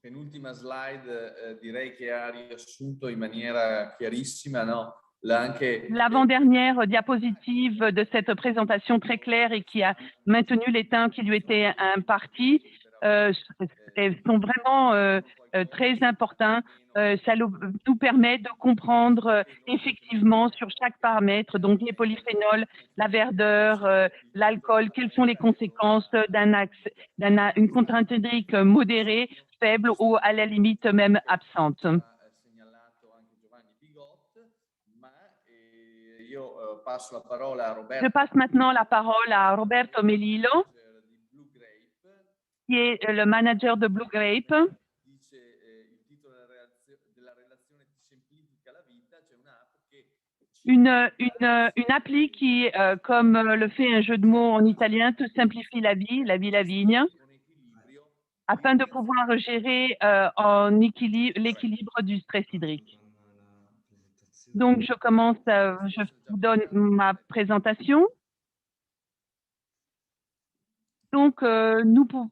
penultima slide direi che ha riassunto in maniera chiarissima, no? l'avant-dernière diapositive de cette présentation très claire et qui a maintenu les thèmes qui lui étaient impartis sont vraiment très importants. Ça nous permet de comprendre effectivement sur chaque paramètre, donc les polyphénols, la verdeur, l'alcool, quelles sont les conséquences d'une contrainte hydrique modérée, faible ou à la limite même absente. Je passe maintenant la parole à Roberto Melillo, qui est le manager de Blue Grape. Une appli qui, comme le fait un jeu de mots en italien, te simplifie la vie, la vigne, afin de pouvoir gérer l'équilibre du stress hydrique. Donc, je commence, je vous donne ma présentation. Donc, nous pouvons...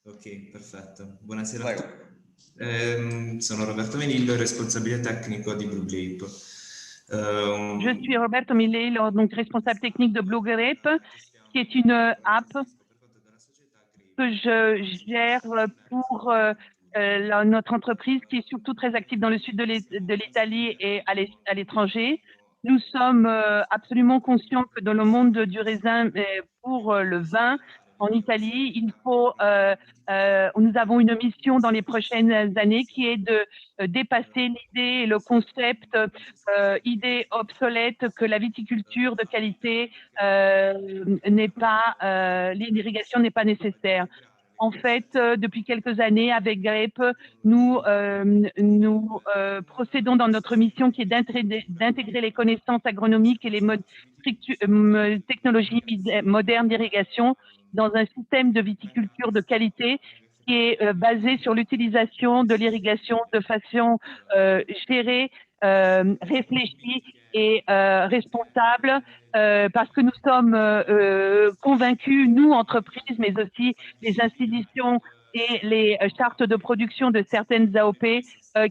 Ok, perfetto. Buonasera a tutti. Sono Roberto Melillo, responsabile tecnico di Blue Grape. Je suis Roberto Melillo, donc responsable technique de Blue Grape, qui est une app que je gère pour notre entreprise qui est surtout très active dans le sud de l'Italie et à l'étranger. Nous sommes absolument conscients que dans le monde du raisin, pour le vin, en Italie, nous avons une mission dans les prochaines années qui est de dépasser l'idée et le concept, idée obsolète que la viticulture de qualité l'irrigation n'est pas nécessaire. En fait, depuis quelques années, avec Grape, nous procédons dans notre mission qui est d'intégrer les connaissances agronomiques et les technologies modernes d'irrigation dans un système de viticulture de qualité qui est basé sur l'utilisation de l'irrigation de façon gérée, réfléchie et responsable, parce que nous sommes convaincus, nous, entreprises, mais aussi les institutions et les chartes de production de certaines AOP,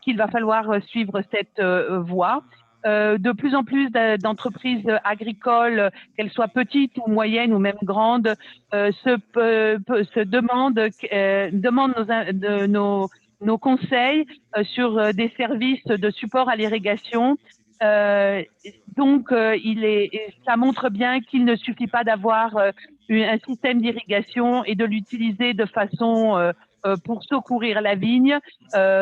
qu'il va falloir suivre cette voie. De plus en plus d'entreprises agricoles, qu'elles soient petites ou moyennes ou même grandes, demandent nos conseils sur des services de support à l'irrigation. Donc, ça montre bien qu'il ne suffit pas d'avoir un système d'irrigation et de l'utiliser de façon pour secourir la vigne,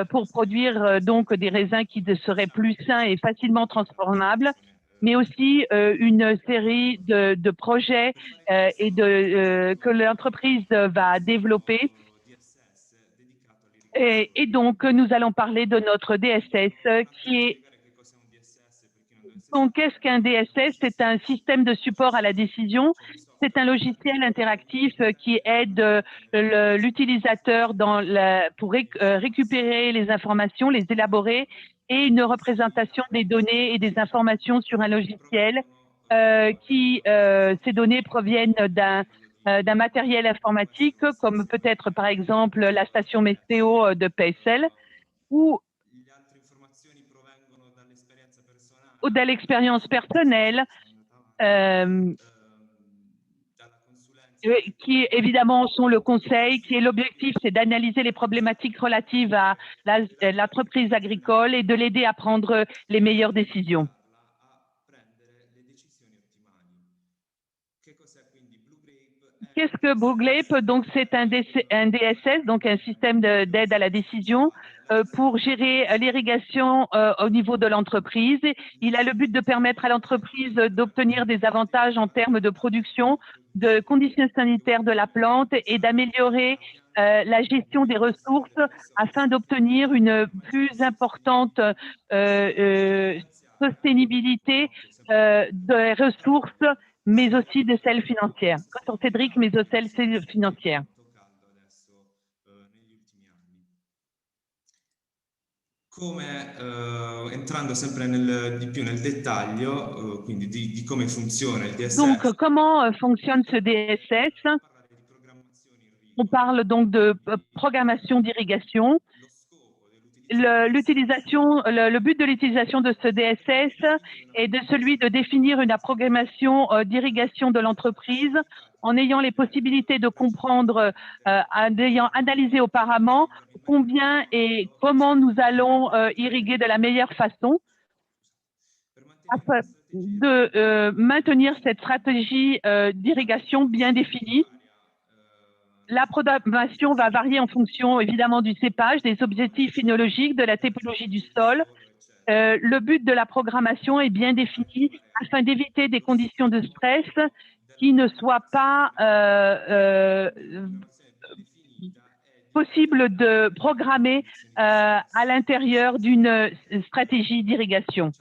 pour produire donc des raisins qui seraient plus sains et facilement transformables, mais aussi une série de projets que l'entreprise va développer. Et donc, nous allons parler de notre DSS qui est... Donc, qu'est-ce qu'un DSS? C'est un système de support à la décision. C'est un logiciel interactif qui aide l'utilisateur pour récupérer les informations, les élaborer, et une représentation des données et des informations sur un logiciel ces données proviennent d'un matériel informatique, comme peut-être par exemple la station météo de PSL, ou de l'expérience personnelle, qui évidemment sont le conseil, qui est l'objectif, c'est d'analyser les problématiques relatives à l'entreprise agricole et de l'aider à prendre les meilleures décisions. Qu'est-ce que Blue Grape? Donc, c'est un DSS, donc un système d'aide à la décision pour gérer l'irrigation au niveau de l'entreprise. Il a le but de permettre à l'entreprise d'obtenir des avantages en termes de production, de conditions sanitaires de la plante et d'améliorer la gestion des ressources afin d'obtenir une plus importante sostenibilité des ressources, mais aussi de celles financières. Ressources hydriques, mais aussi celles financières. Come entrando sempre di più nel dettaglio, quindi di come funziona il DSS. Donc, comment fonctionne ce DSS? On parle donc de programmation d'irrigation. Le but de l'utilisation de ce DSS est de celui de définir une programmation d'irrigation de l'entreprise en ayant les possibilités de comprendre, en ayant analysé auparavant combien et comment nous allons irriguer de la meilleure façon afin de maintenir cette stratégie d'irrigation bien définie. La programmation va varier en fonction évidemment du cépage, des objectifs phénologiques, de la typologie du sol. Le but de la programmation est bien défini afin d'éviter des conditions de stress qui ne soient pas possibles de programmer à l'intérieur d'une stratégie d'irrigation.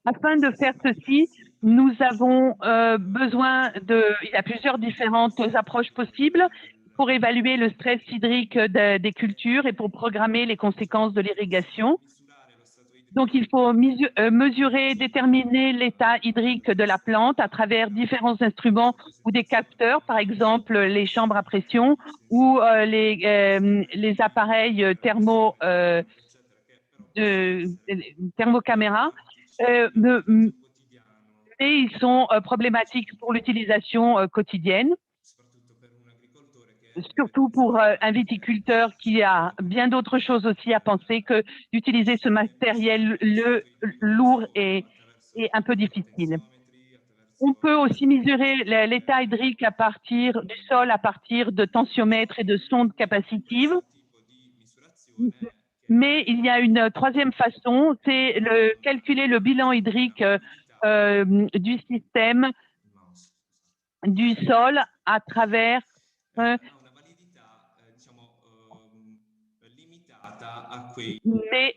Afin de faire ceci, nous avons besoin il y a plusieurs différentes approches possibles pour évaluer le stress hydrique des cultures et pour programmer les conséquences de l'irrigation. Donc, il faut mesurer, déterminer l'état hydrique de la plante à travers différents instruments ou des capteurs, par exemple les chambres à pression ou les appareils thermocaméra. Et ils sont problématiques pour l'utilisation quotidienne, surtout pour un viticulteur qui a bien d'autres choses aussi à penser que d'utiliser ce matériel lourd et un peu difficile. On peut aussi mesurer l'état hydrique à partir du sol, à partir de tensiomètres et de sondes capacitives. Mais il y a une troisième façon, c'est calculer le bilan hydrique du système, du sol, à travers mais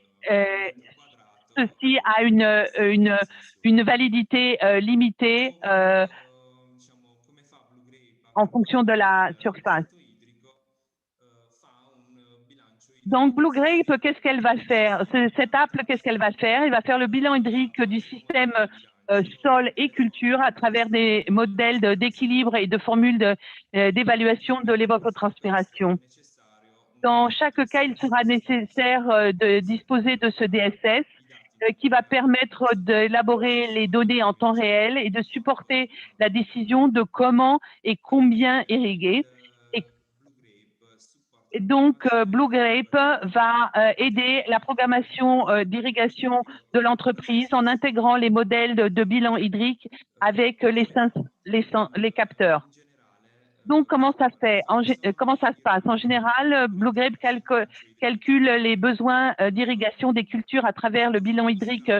ceci a une validité limitée en fonction de la surface. Donc, Blue Grape, qu'est-ce qu'elle va faire? Cette app, qu'est-ce qu'elle va faire? Elle va faire le bilan hydrique du système sol et culture à travers des modèles d'équilibre et de formules d'évaluation de l'évapotranspiration. Dans chaque cas, il sera nécessaire de disposer de ce DSS qui va permettre d'élaborer les données en temps réel et de supporter la décision de comment et combien irriguer. Et donc, Blue Grape va aider la programmation d'irrigation de l'entreprise en intégrant les modèles de bilan hydrique avec les capteurs. Donc, comment ça se passe? En général, Blue Grape calcule les besoins d'irrigation des cultures à travers le bilan hydrique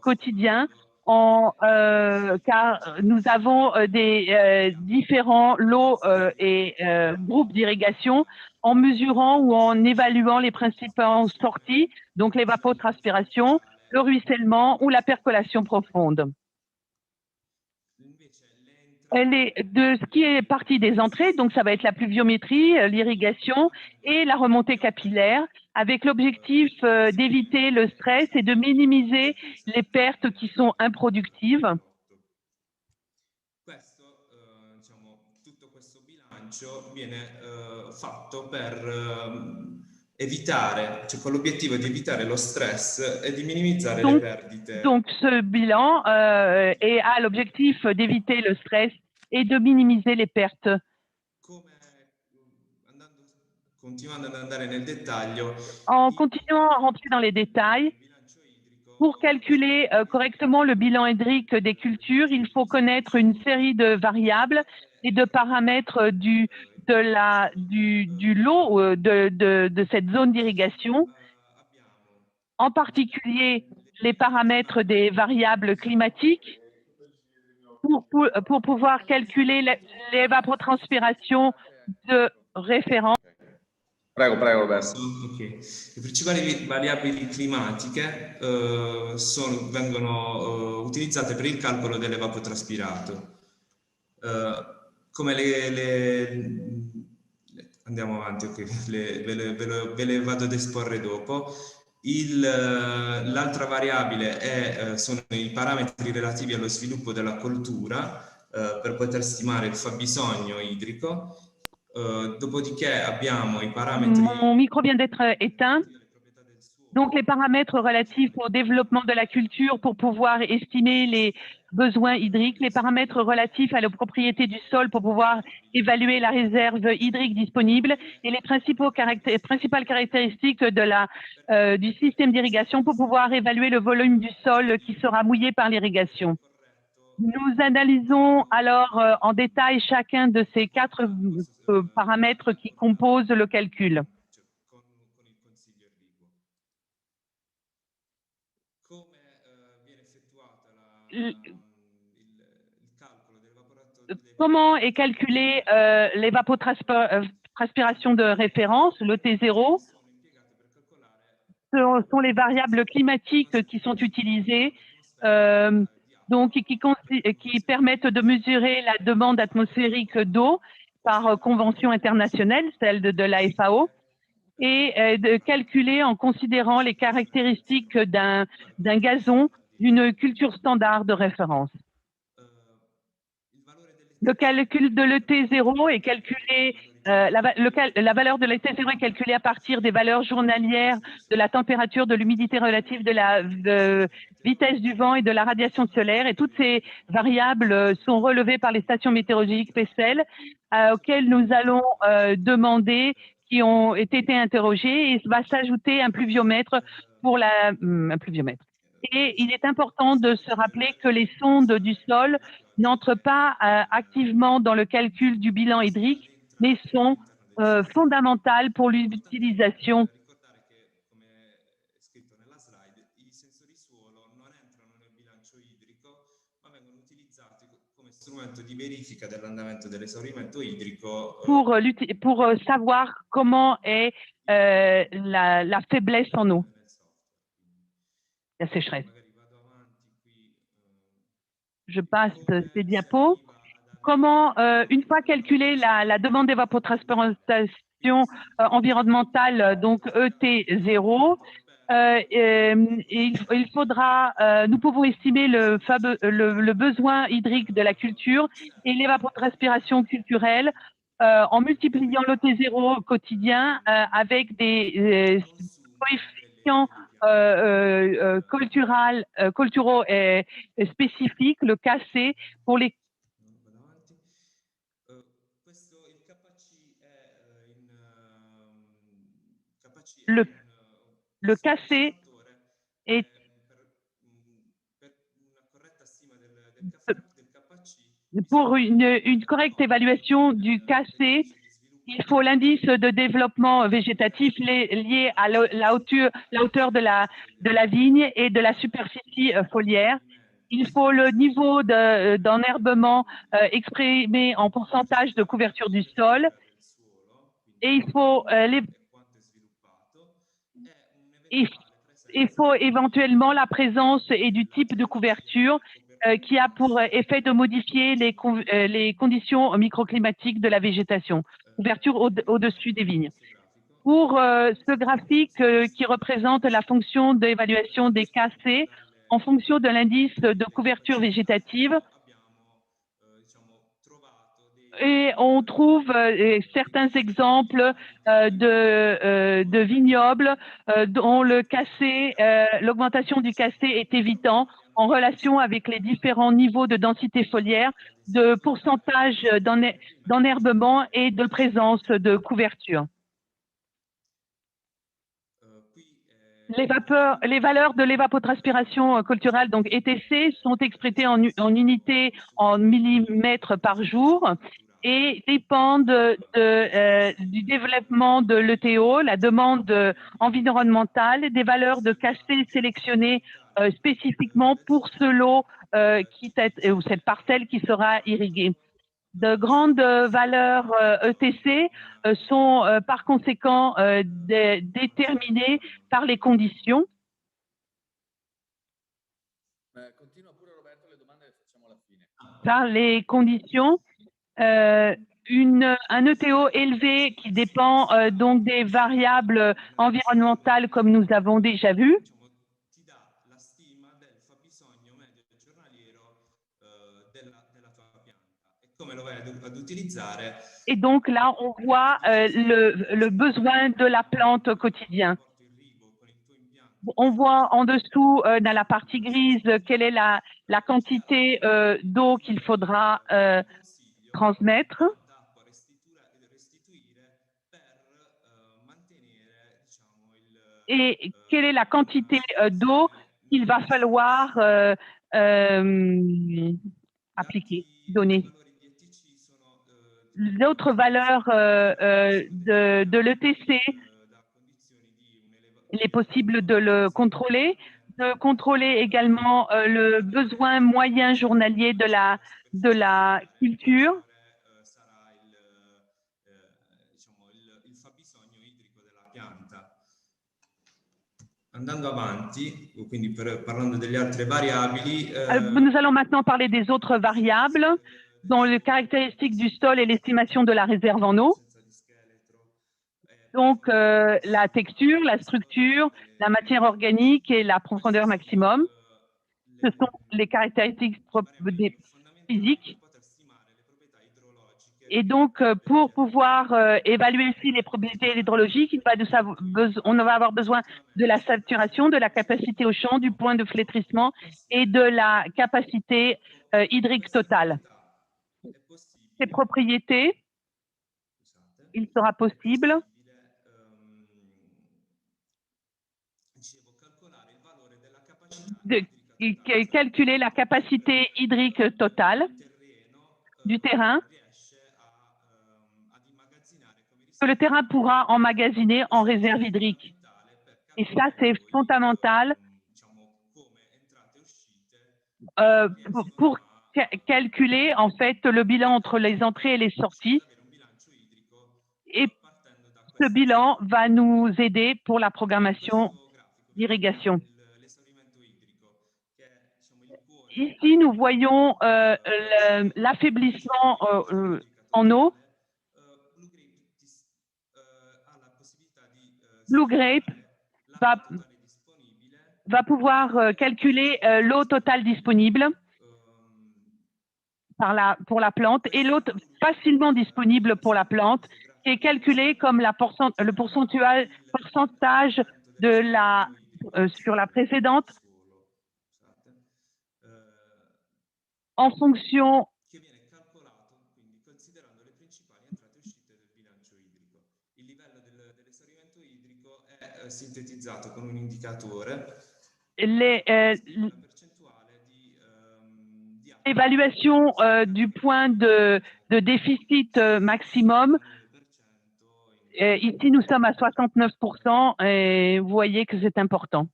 quotidien, car nous avons des différents lots et groupes d'irrigation en mesurant ou en évaluant les principales sorties, donc l'évapotranspiration, le ruissellement ou la percolation profonde. Elle est de ce qui est partie des entrées, donc ça va être la pluviométrie, l'irrigation et la remontée capillaire, avec l'objectif d'éviter le stress et de minimiser les pertes qui sont improductives. Tutto questo bilancio viene fatto per evitare, cioè con l'obiettivo di evitare lo stress e di minimizzare le perdite. Donc ce bilan a l'objectif d'éviter le stress et de minimiser les pertes. Continuando ad andare nel dettaglio. En continuant à rentrer dans les détails, pour calculer correctement le bilan hydrique des cultures, il faut connaître une série de variables et de paramètres du lot de cette zone d'irrigation, en particulier les paramètres des variables climatiques pour pouvoir calculer l'évapotranspiration de référence. Prego, Roberto. Okay. Le principali variabili climatiche vengono utilizzate per il calcolo dell'evapotraspirato. Come andiamo avanti, okay. Ve le vado ad esporre dopo. L'altra variabile sono i parametri relativi allo sviluppo della coltura per poter stimare il fabbisogno idrico. Dopodiché abbiamo i parametri... Mon micro vient d'être éteint. Donc, les paramètres relatifs au développement de la culture pour pouvoir estimer les besoins hydriques, les paramètres relatifs à la propriété du sol pour pouvoir évaluer la réserve hydrique disponible et les principales caractéristiques du système d'irrigation pour pouvoir évaluer le volume du sol qui sera mouillé par l'irrigation. Nous analysons alors en détail chacun de ces 4 paramètres qui composent le calcul. Comment est calculée l'évapotranspiration de référence, le T0? Ce sont les variables climatiques qui sont utilisées, donc qui permettent de mesurer la demande atmosphérique d'eau par convention internationale, celle de la FAO, et de calculer en considérant les caractéristiques d'un gazon d'une culture standard de référence. Le calcul de l'ET0 est calculé, la valeur de l'ET0 est calculée à partir des valeurs journalières de la température, de l'humidité relative, de la vitesse du vent et de la radiation solaire. Et toutes ces variables sont relevées par les stations météorologiques PECEL auxquelles nous allons demander, qui ont été interrogées, et va s'ajouter un pluviomètre pour un pluviomètre. Et il est important de se rappeler que les sondes du sol n'entrent pas activement dans le calcul du bilan hydrique, mais sont fondamentales pour l'utilisation. Pour savoir comment est la faiblesse en eau, la sécheresse. Je passe ces diapos. Comment, une fois calculée la demande d'évapotranspiration environnementale, donc ET0, il faudra, nous pouvons estimer le besoin hydrique de la culture et l'évapotranspiration culturelle en multipliant l'ET0 quotidien avec des coefficients culturaux et spécifiques, le KC, pour les le KC est pour une correcte évaluation du KC. Il faut l'indice de développement végétatif lié à la hauteur de la vigne et de la superficie foliaire. Il faut le niveau d'enherbement exprimé en pourcentage de couverture du sol. Et il faut éventuellement la présence et du type de couverture qui a pour effet de modifier les conditions microclimatiques de la végétation. Couverture au-dessus des vignes. Pour ce graphique qui représente la fonction d'évaluation des KC en fonction de l'indice de couverture végétative, et on trouve certains exemples de vignobles dont l'augmentation du KC est évidente en relation avec les différents niveaux de densité foliaire, de pourcentage d'enherbement et de présence de couverture. Les valeurs de l'évapotranspiration culturelle, donc ETC, sont exprimées en unités en millimètres par jour et dépendent du développement de l'ETO, la demande environnementale, des valeurs de KC sélectionnées spécifiquement pour ce lot ou cette parcelle qui sera irriguée. De grandes valeurs ETC sont par conséquent déterminées par les conditions. Par les conditions un ETO élevé qui dépend donc des variables environnementales comme nous avons déjà vu. Ti dà la stima del fabbisogno medio giornaliero della tua pianta e come lo vai ad utilizzare. Et donc là, on voit le besoin de la plante quotidien. On voit en dessous, dans la partie grise, quelle est la quantité d'eau qu'il faudra transmettre. Et quelle est la quantité d'eau qu'il va falloir appliquer, donner. L'autre valeur de l'ETC, il est possible de le contrôler, également le besoin moyen journalier de la culture. Andando avanti, quindi parlando delle altre variabili. Nous allons maintenant parler des autres variables, dont les caractéristiques du sol et l'estimation de la réserve en eau. Donc, la texture, la structure, la matière organique et la profondeur maximum. Ce sont les caractéristiques physiques. Et donc, pour pouvoir évaluer aussi les propriétés hydrologiques, on va avoir besoin de la saturation, de la capacité au champ, du point de flétrissement et de la capacité hydrique totale. Ces propriétés, il sera possible de calculer la capacité hydrique totale du terrain que le terrain pourra emmagasiner en réserve hydrique. Et ça, c'est fondamental pour calculer en fait le bilan entre les entrées et les sorties. Et ce bilan va nous aider pour la programmation d'irrigation. Ici, nous voyons l'affaiblissement en eau. Blue Grape va pouvoir calculer l'eau totale disponible pour la plante et l'eau facilement disponible pour la plante, qui est calculée comme le pourcentage de sur la précédente en fonction sintetizzato con un indicatore. L'évaluation du point de déficit maximum. Ici, nous sommes à 69% et vous voyez que c'est important.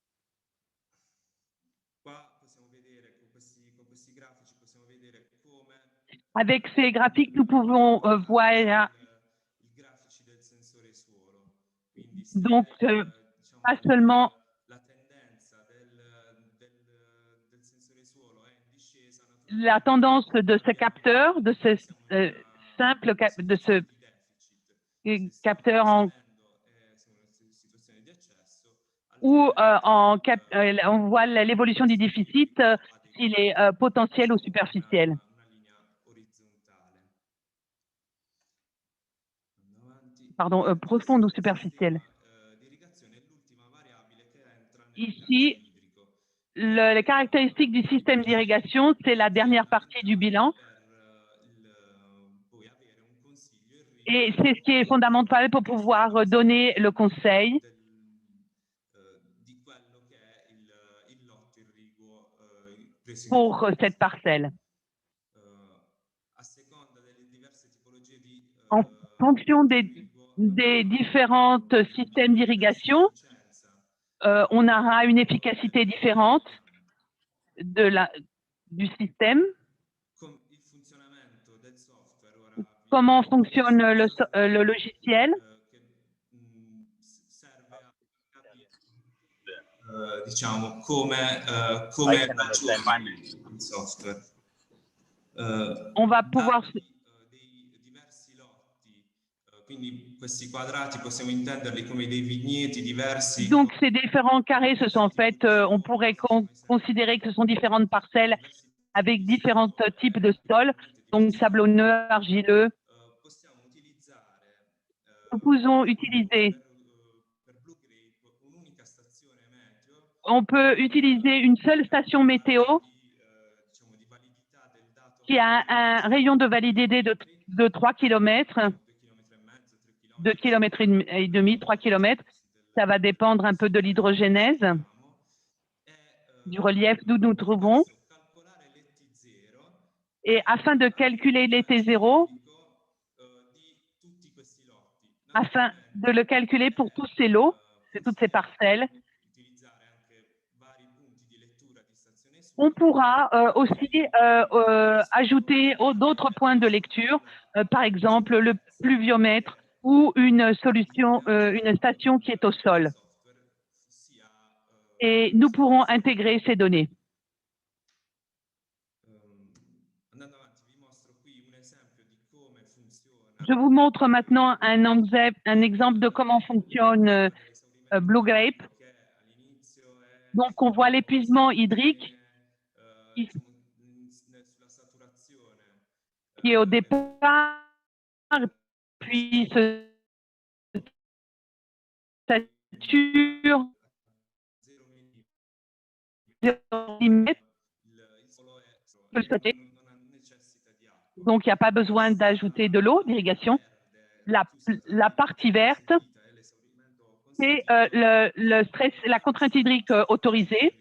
Avec ces graphiques, nous pouvons voir donc pas seulement la tendance de ce capteur, de ce capteur où on voit l'évolution du déficit, s'il est potentiel ou superficiel. Pardon, profonde ou superficielle. Ici, les caractéristiques du système d'irrigation, c'est la dernière partie du bilan. Et c'est ce qui est fondamental pour pouvoir donner le conseil pour cette parcelle. En fonction des différents systèmes d'irrigation, on aura une efficacité différente du système. Comment fonctionne le logiciel? Diciamo come il software. On va pouvoir Quindi questi quadrati possiamo intenderli come dei vigneti diversi. Donc, ces différents carrés, ce sont en fait, on pourrait considérer que ce sont différentes parcelles avec différents types de sols, donc sablonneux, argileux. Nous pouvons utiliser, on peut utiliser une seule station météo qui a un rayon de validité de 3 km, 2 km et demi, 3 km. Ça va dépendre un peu de l'hydrogénèse, du relief d'où nous trouvons. Et afin de calculer l'ET0, afin de le calculer pour tous ces lots, toutes ces parcelles, on pourra aussi ajouter d'autres points de lecture, par exemple le pluviomètre ou une solution, une station qui est au sol. Et nous pourrons intégrer ces données. Je vous montre maintenant un exemple de comment fonctionne Blue Grape. Donc, on voit l'épuisement hydrique qui est au départ, puis se sature 0 mm. Donc, il n'y a pas besoin d'ajouter de l'eau, d'irrigation. La partie verte, c'est le stress, la contrainte hydrique autorisée.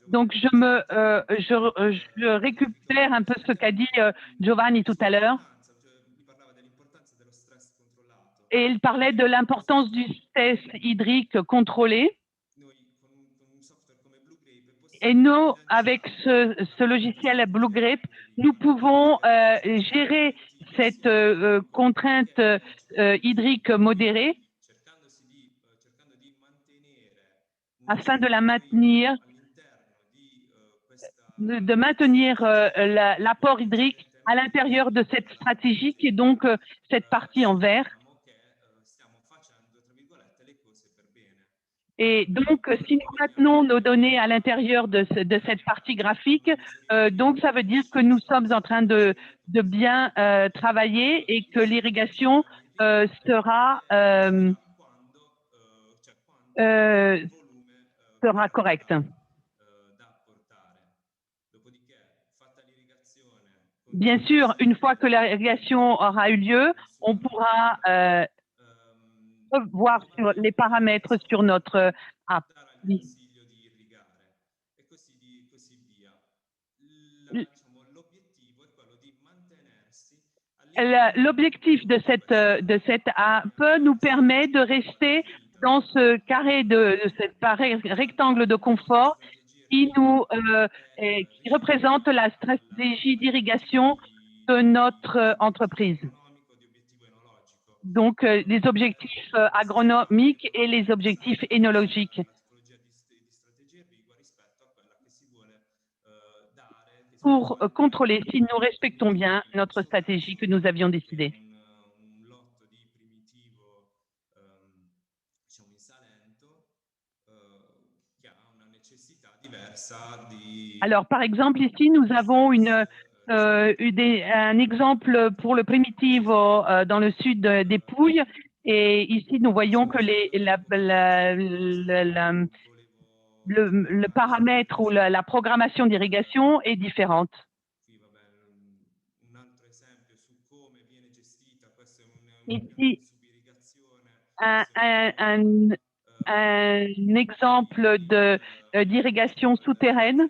Donc, je récupère un peu ce qu'a dit Giovanni tout à l'heure. Et il parlait de l'importance du stress hydrique contrôlé. Et nous, avec ce logiciel Blue Grape, nous pouvons gérer cette contrainte hydrique modérée afin de la maintenir, de maintenir l'apport hydrique à l'intérieur de cette stratégie qui est donc cette partie en vert. Et donc, si nous maintenons nos données à l'intérieur de cette partie graphique, donc ça veut dire que nous sommes en train de bien travailler et que l'irrigation sera correcte. Bien sûr, une fois que l'irrigation aura eu lieu, on pourra voir sur les paramètres sur notre app. L'objectif de cette app nous permet de rester dans ce carré de cette rectangle de confort qui représente la stratégie d'irrigation de notre entreprise. Donc, les objectifs agronomiques et les objectifs énologiques. Pour contrôler si nous respectons bien notre stratégie que nous avions décidée. Alors, par exemple, ici, nous avons un exemple pour le Primitivo dans le sud des Pouilles. Et ici, nous voyons que le paramètre ou la programmation d'irrigation est différente. Ici, un exemple d'irrigation souterraine.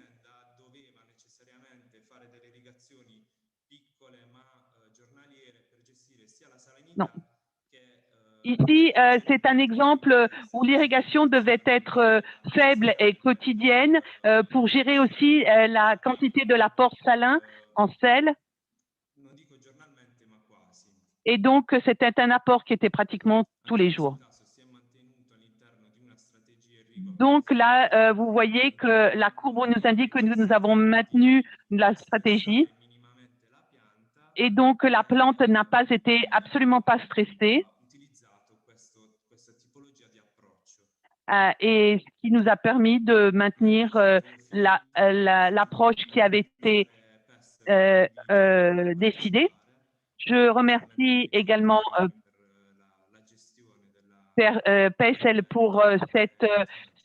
Non. Ici, c'est un exemple où l'irrigation devait être faible et quotidienne pour gérer aussi la quantité de l'apport salin en sel. Et donc, c'était un apport qui était pratiquement tous les jours. Donc là, vous voyez que la courbe nous indique que nous avons maintenu la stratégie. Et donc, la plante n'a pas été absolument pas stressée. Et ce qui nous a permis de maintenir l'approche qui avait été décidée. Je remercie également PSL pour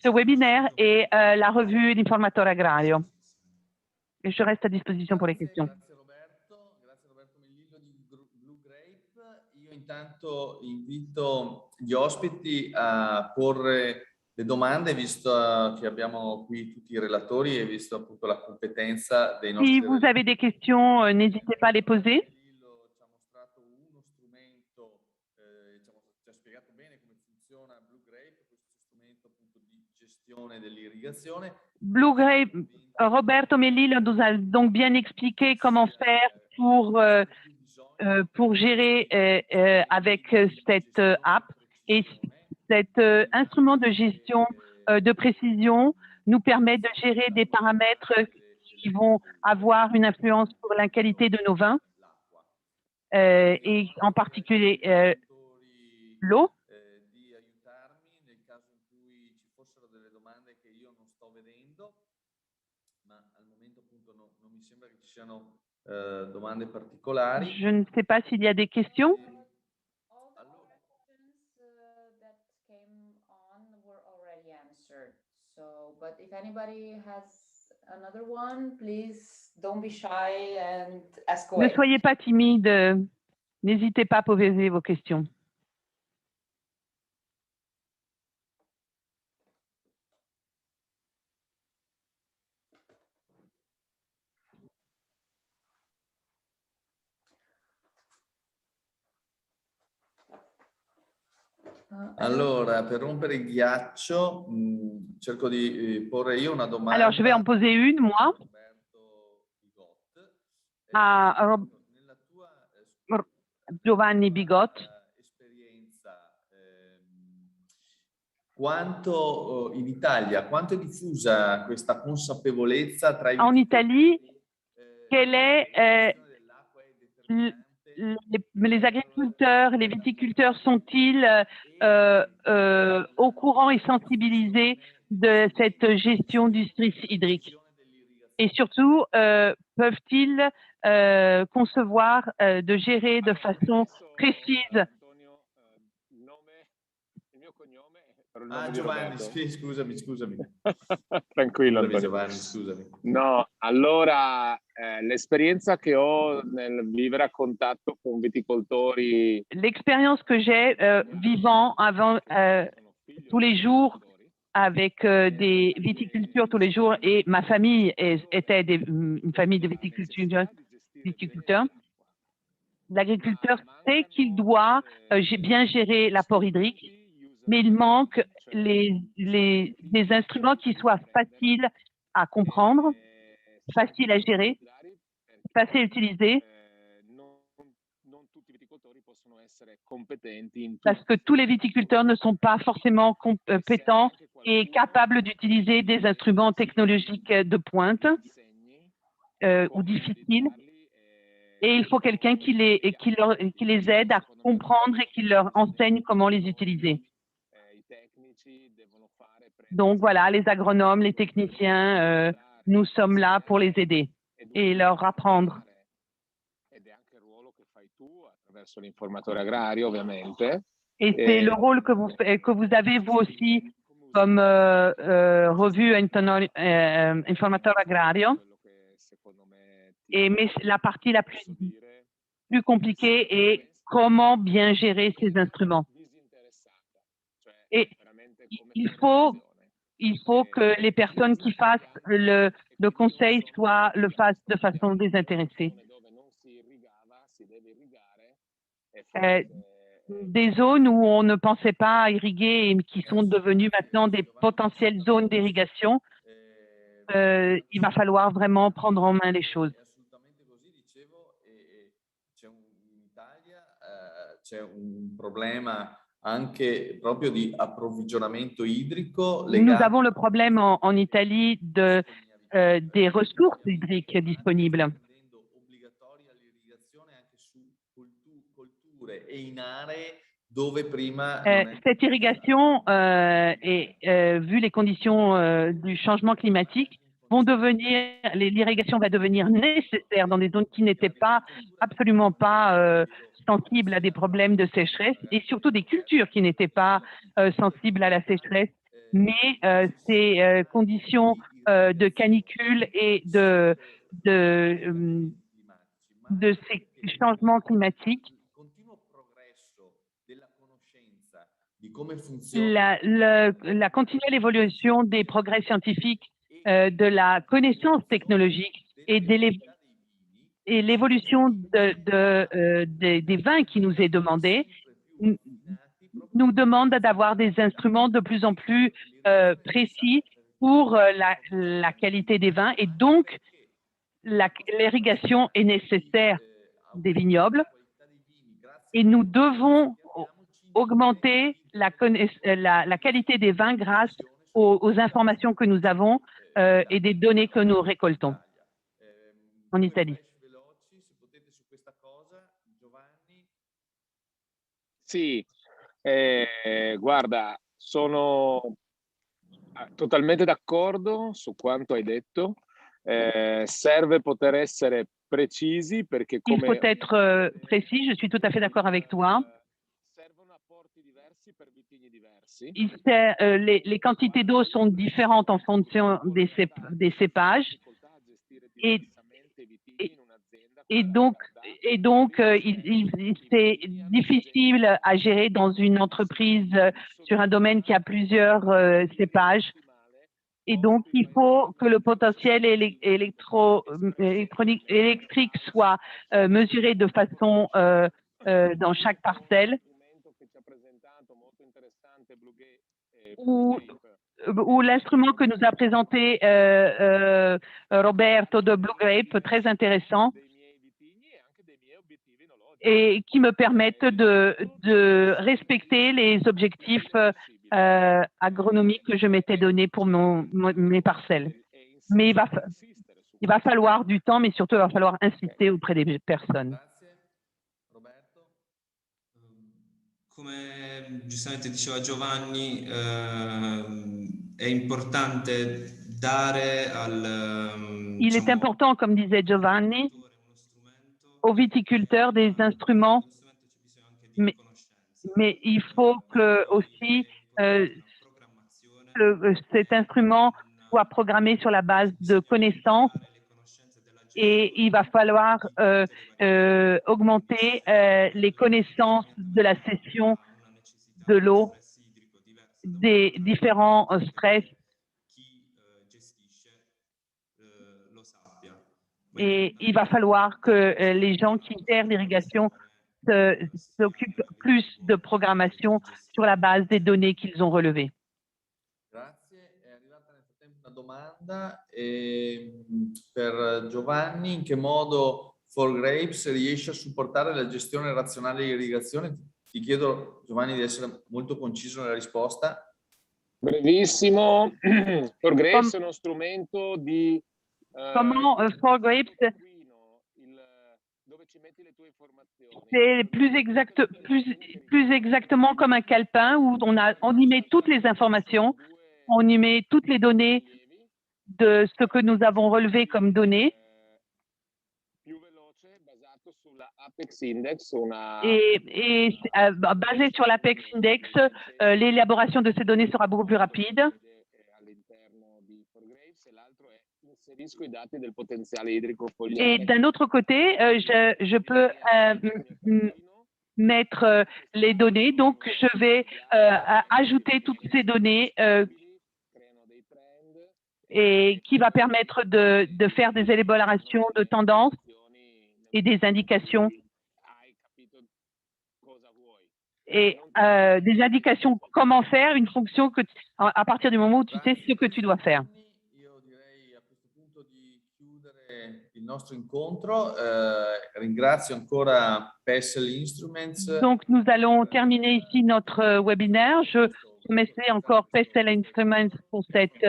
ce webinaire et la revue L'Informatore Agrario. Et je reste à disposition pour les questions. Grazie Roberto Mellillo di Blue Grape. Io intanto invito gli ospiti a porre le domande, visto che abbiamo qui tutti i relatori e visto appunto la competenza dei nostri Si vous avez des questions, n'hésitez pas à les poser. Ci ha mostrato uno strumento, ci ha spiegato bene come funziona Blue Grape, questo strumento appunto di gestione dell'irrigazione. Blue Grape, Roberto Mellillo nous a donc bien expliqué comment faire pour gérer avec cette app. Et cet instrument de gestion de précision nous permet de gérer des paramètres qui vont avoir une influence sur la qualité de nos vins, et en particulier l'eau. Di aiutarmi nel caso in cui ci fossero delle domande che io non sto vedendo, ma al momento appunto non mi sembra che ci siano domande particolari. Je ne sais pas s'il y a des questions. So, but if anybody has another one, please don't be shy and ask away. Ne soyez pas timide, n'hésitez pas à poser vos questions. Allora, per rompere il ghiaccio, cerco di porre io una domanda. Alors, je vais en poser une, moi, à Giovanni Bigot. Quanto in Italia, quanto è diffusa questa consapevolezza tra i En Italie, quelle est les agriculteurs, les viticulteurs sont-ils au courant et sensibilisés de cette gestion du stress hydrique? Et surtout, peuvent-ils concevoir de gérer de façon précise? Ah, Giovanni, scusami. Tranquillo. Scusami, Giovanni, scusami. No, allora l'esperienza che ho nel vivere a contatto con viticoltori. L'expérience que j'ai vivant avant tous les jours avec des viticulteurs tous les jours, et ma famille était une famille de viticulteurs. L'agriculteur sait qu'il doit bien gérer l'apport hydrique, mais il manque des instruments qui soient faciles à comprendre, faciles à gérer, faciles à utiliser, parce que tous les viticulteurs ne sont pas forcément compétents et capables d'utiliser des instruments technologiques de pointe ou difficiles. Et il faut quelqu'un qui les aide à comprendre et qui leur enseigne comment les utiliser. Donc voilà, les agronomes, les techniciens, nous sommes là pour les aider et leur apprendre. Et c'est le rôle que vous avez vous aussi comme revue Informatore Agrario. Mais la partie la plus compliquée est comment bien gérer ces instruments. Et il faut que les personnes qui fassent le conseil le fassent de façon désintéressée. Des zones où on ne pensait pas irriguer et qui sont devenues maintenant des potentielles zones d'irrigation, il va falloir vraiment prendre en main les choses. C'è un problema anche proprio di approvvigionamento idrico. Nous avons le problème en Italie des ressources hydriques disponibles. Cette irrigation, vu les conditions du changement climatique, l'irrigation va devenir nécessaire dans des zones qui n'étaient absolument pas sensibles à des problèmes de sécheresse et surtout des cultures qui n'étaient pas sensibles à la sécheresse. Mais ces conditions de canicule et de ces changements climatiques, la continuelle évolution des progrès scientifiques, de la connaissance technologique et l'évolution des vins qui nous est demandée nous demande d'avoir des instruments de plus en plus précis pour la qualité des vins et donc l'irrigation est nécessaire des vignobles et nous devons augmenter la qualité des vins grâce aux informations que nous avons et des données que nous récoltons en Italie. Sì, guarda, sono totalmente d'accordo su quanto hai detto. Serve poter essere precisi perché Il faut être précis, je suis tout à fait d'accord avec toi. servono apporti diversi per vitigni diversi. Les quantités d'eau sont différentes en fonction des cépages et donc c'est difficile à gérer dans une entreprise sur un domaine qui a plusieurs cépages. Et donc, il faut que le potentiel électrique soit mesuré de façon dans chaque parcelle ou l'instrument que nous a présenté Roberto de Blue Grape, très intéressant, et qui me permettent de respecter les objectifs agronomiques que je m'étais donnés pour mes parcelles. Mais il va falloir du temps, mais surtout il va falloir insister auprès des personnes. Come giustamente diceva Giovanni, è importante dare Il est important, comme disait Giovanni, aux viticulteurs des instruments, mais il faut que aussi cet instrument soit programmé sur la base de connaissances et il va falloir augmenter les connaissances de la cession de l'eau, des différents stress. Et il va falloir que les gens qui gèrent l'irrigation s'occupent plus de programmation sur la base des données qu'ils ont relevées. Grazie. È arrivata nel frattempo una domanda per Giovanni: in che modo 4Grapes riesce a supportare la gestione razionale dell'irrigazione? Ti chiedo, Giovanni, di essere molto conciso nella risposta. Brevissimo. 4Grapes è uno strumento di Comment 4Grapes, c'est plus exactement comme un calepin où on y met toutes les informations, on y met toutes les données de ce que nous avons relevé comme données. Et basé sur l'Apex Index, l'élaboration de ces données sera beaucoup plus rapide. Et d'un autre côté, je peux mettre les données, donc je vais ajouter toutes ces données et qui va permettre de faire des élaborations de tendances et des indications. Et des indications comment faire une fonction à partir du moment où tu sais ce que tu dois faire. Il nostro incontro, ringrazio ancora Pessl Instruments. Donc nous allons terminer ici notre webinaire. Je remercie encore Pessl Instruments pour cette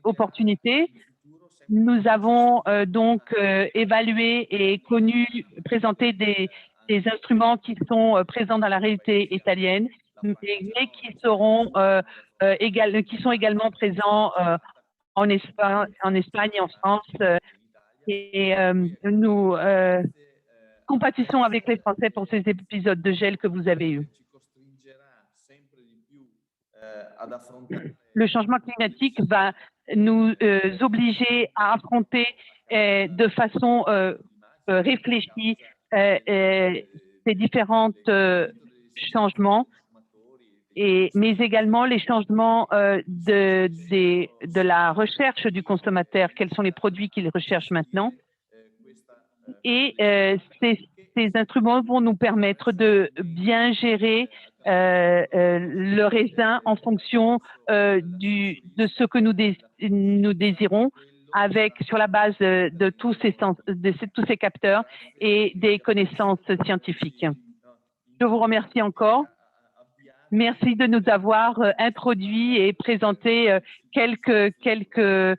opportunité. Nous avons donc évalué et présenté des instruments qui sont présents dans la réalité italienne, mais qui seront qui sont également présents en Espagne et en France. Nous compatissons avec les Français pour ces épisodes de gel que vous avez eus. Le changement climatique va nous obliger à affronter de façon réfléchie ces différents changements, mais également les changements de la recherche du consommateur, quels sont les produits qu'il recherche maintenant. Et ces instruments vont nous permettre de bien gérer le raisin en fonction de ce que nous désirons, sur la base de tous ces capteurs et des connaissances scientifiques. Je vous remercie encore. Merci de nous avoir introduit et présenté quelques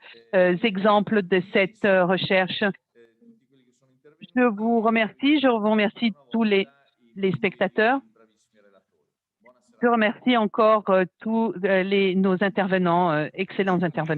exemples de cette recherche. Je vous remercie tous les spectateurs. Je remercie encore tous nos intervenants, excellents intervenants.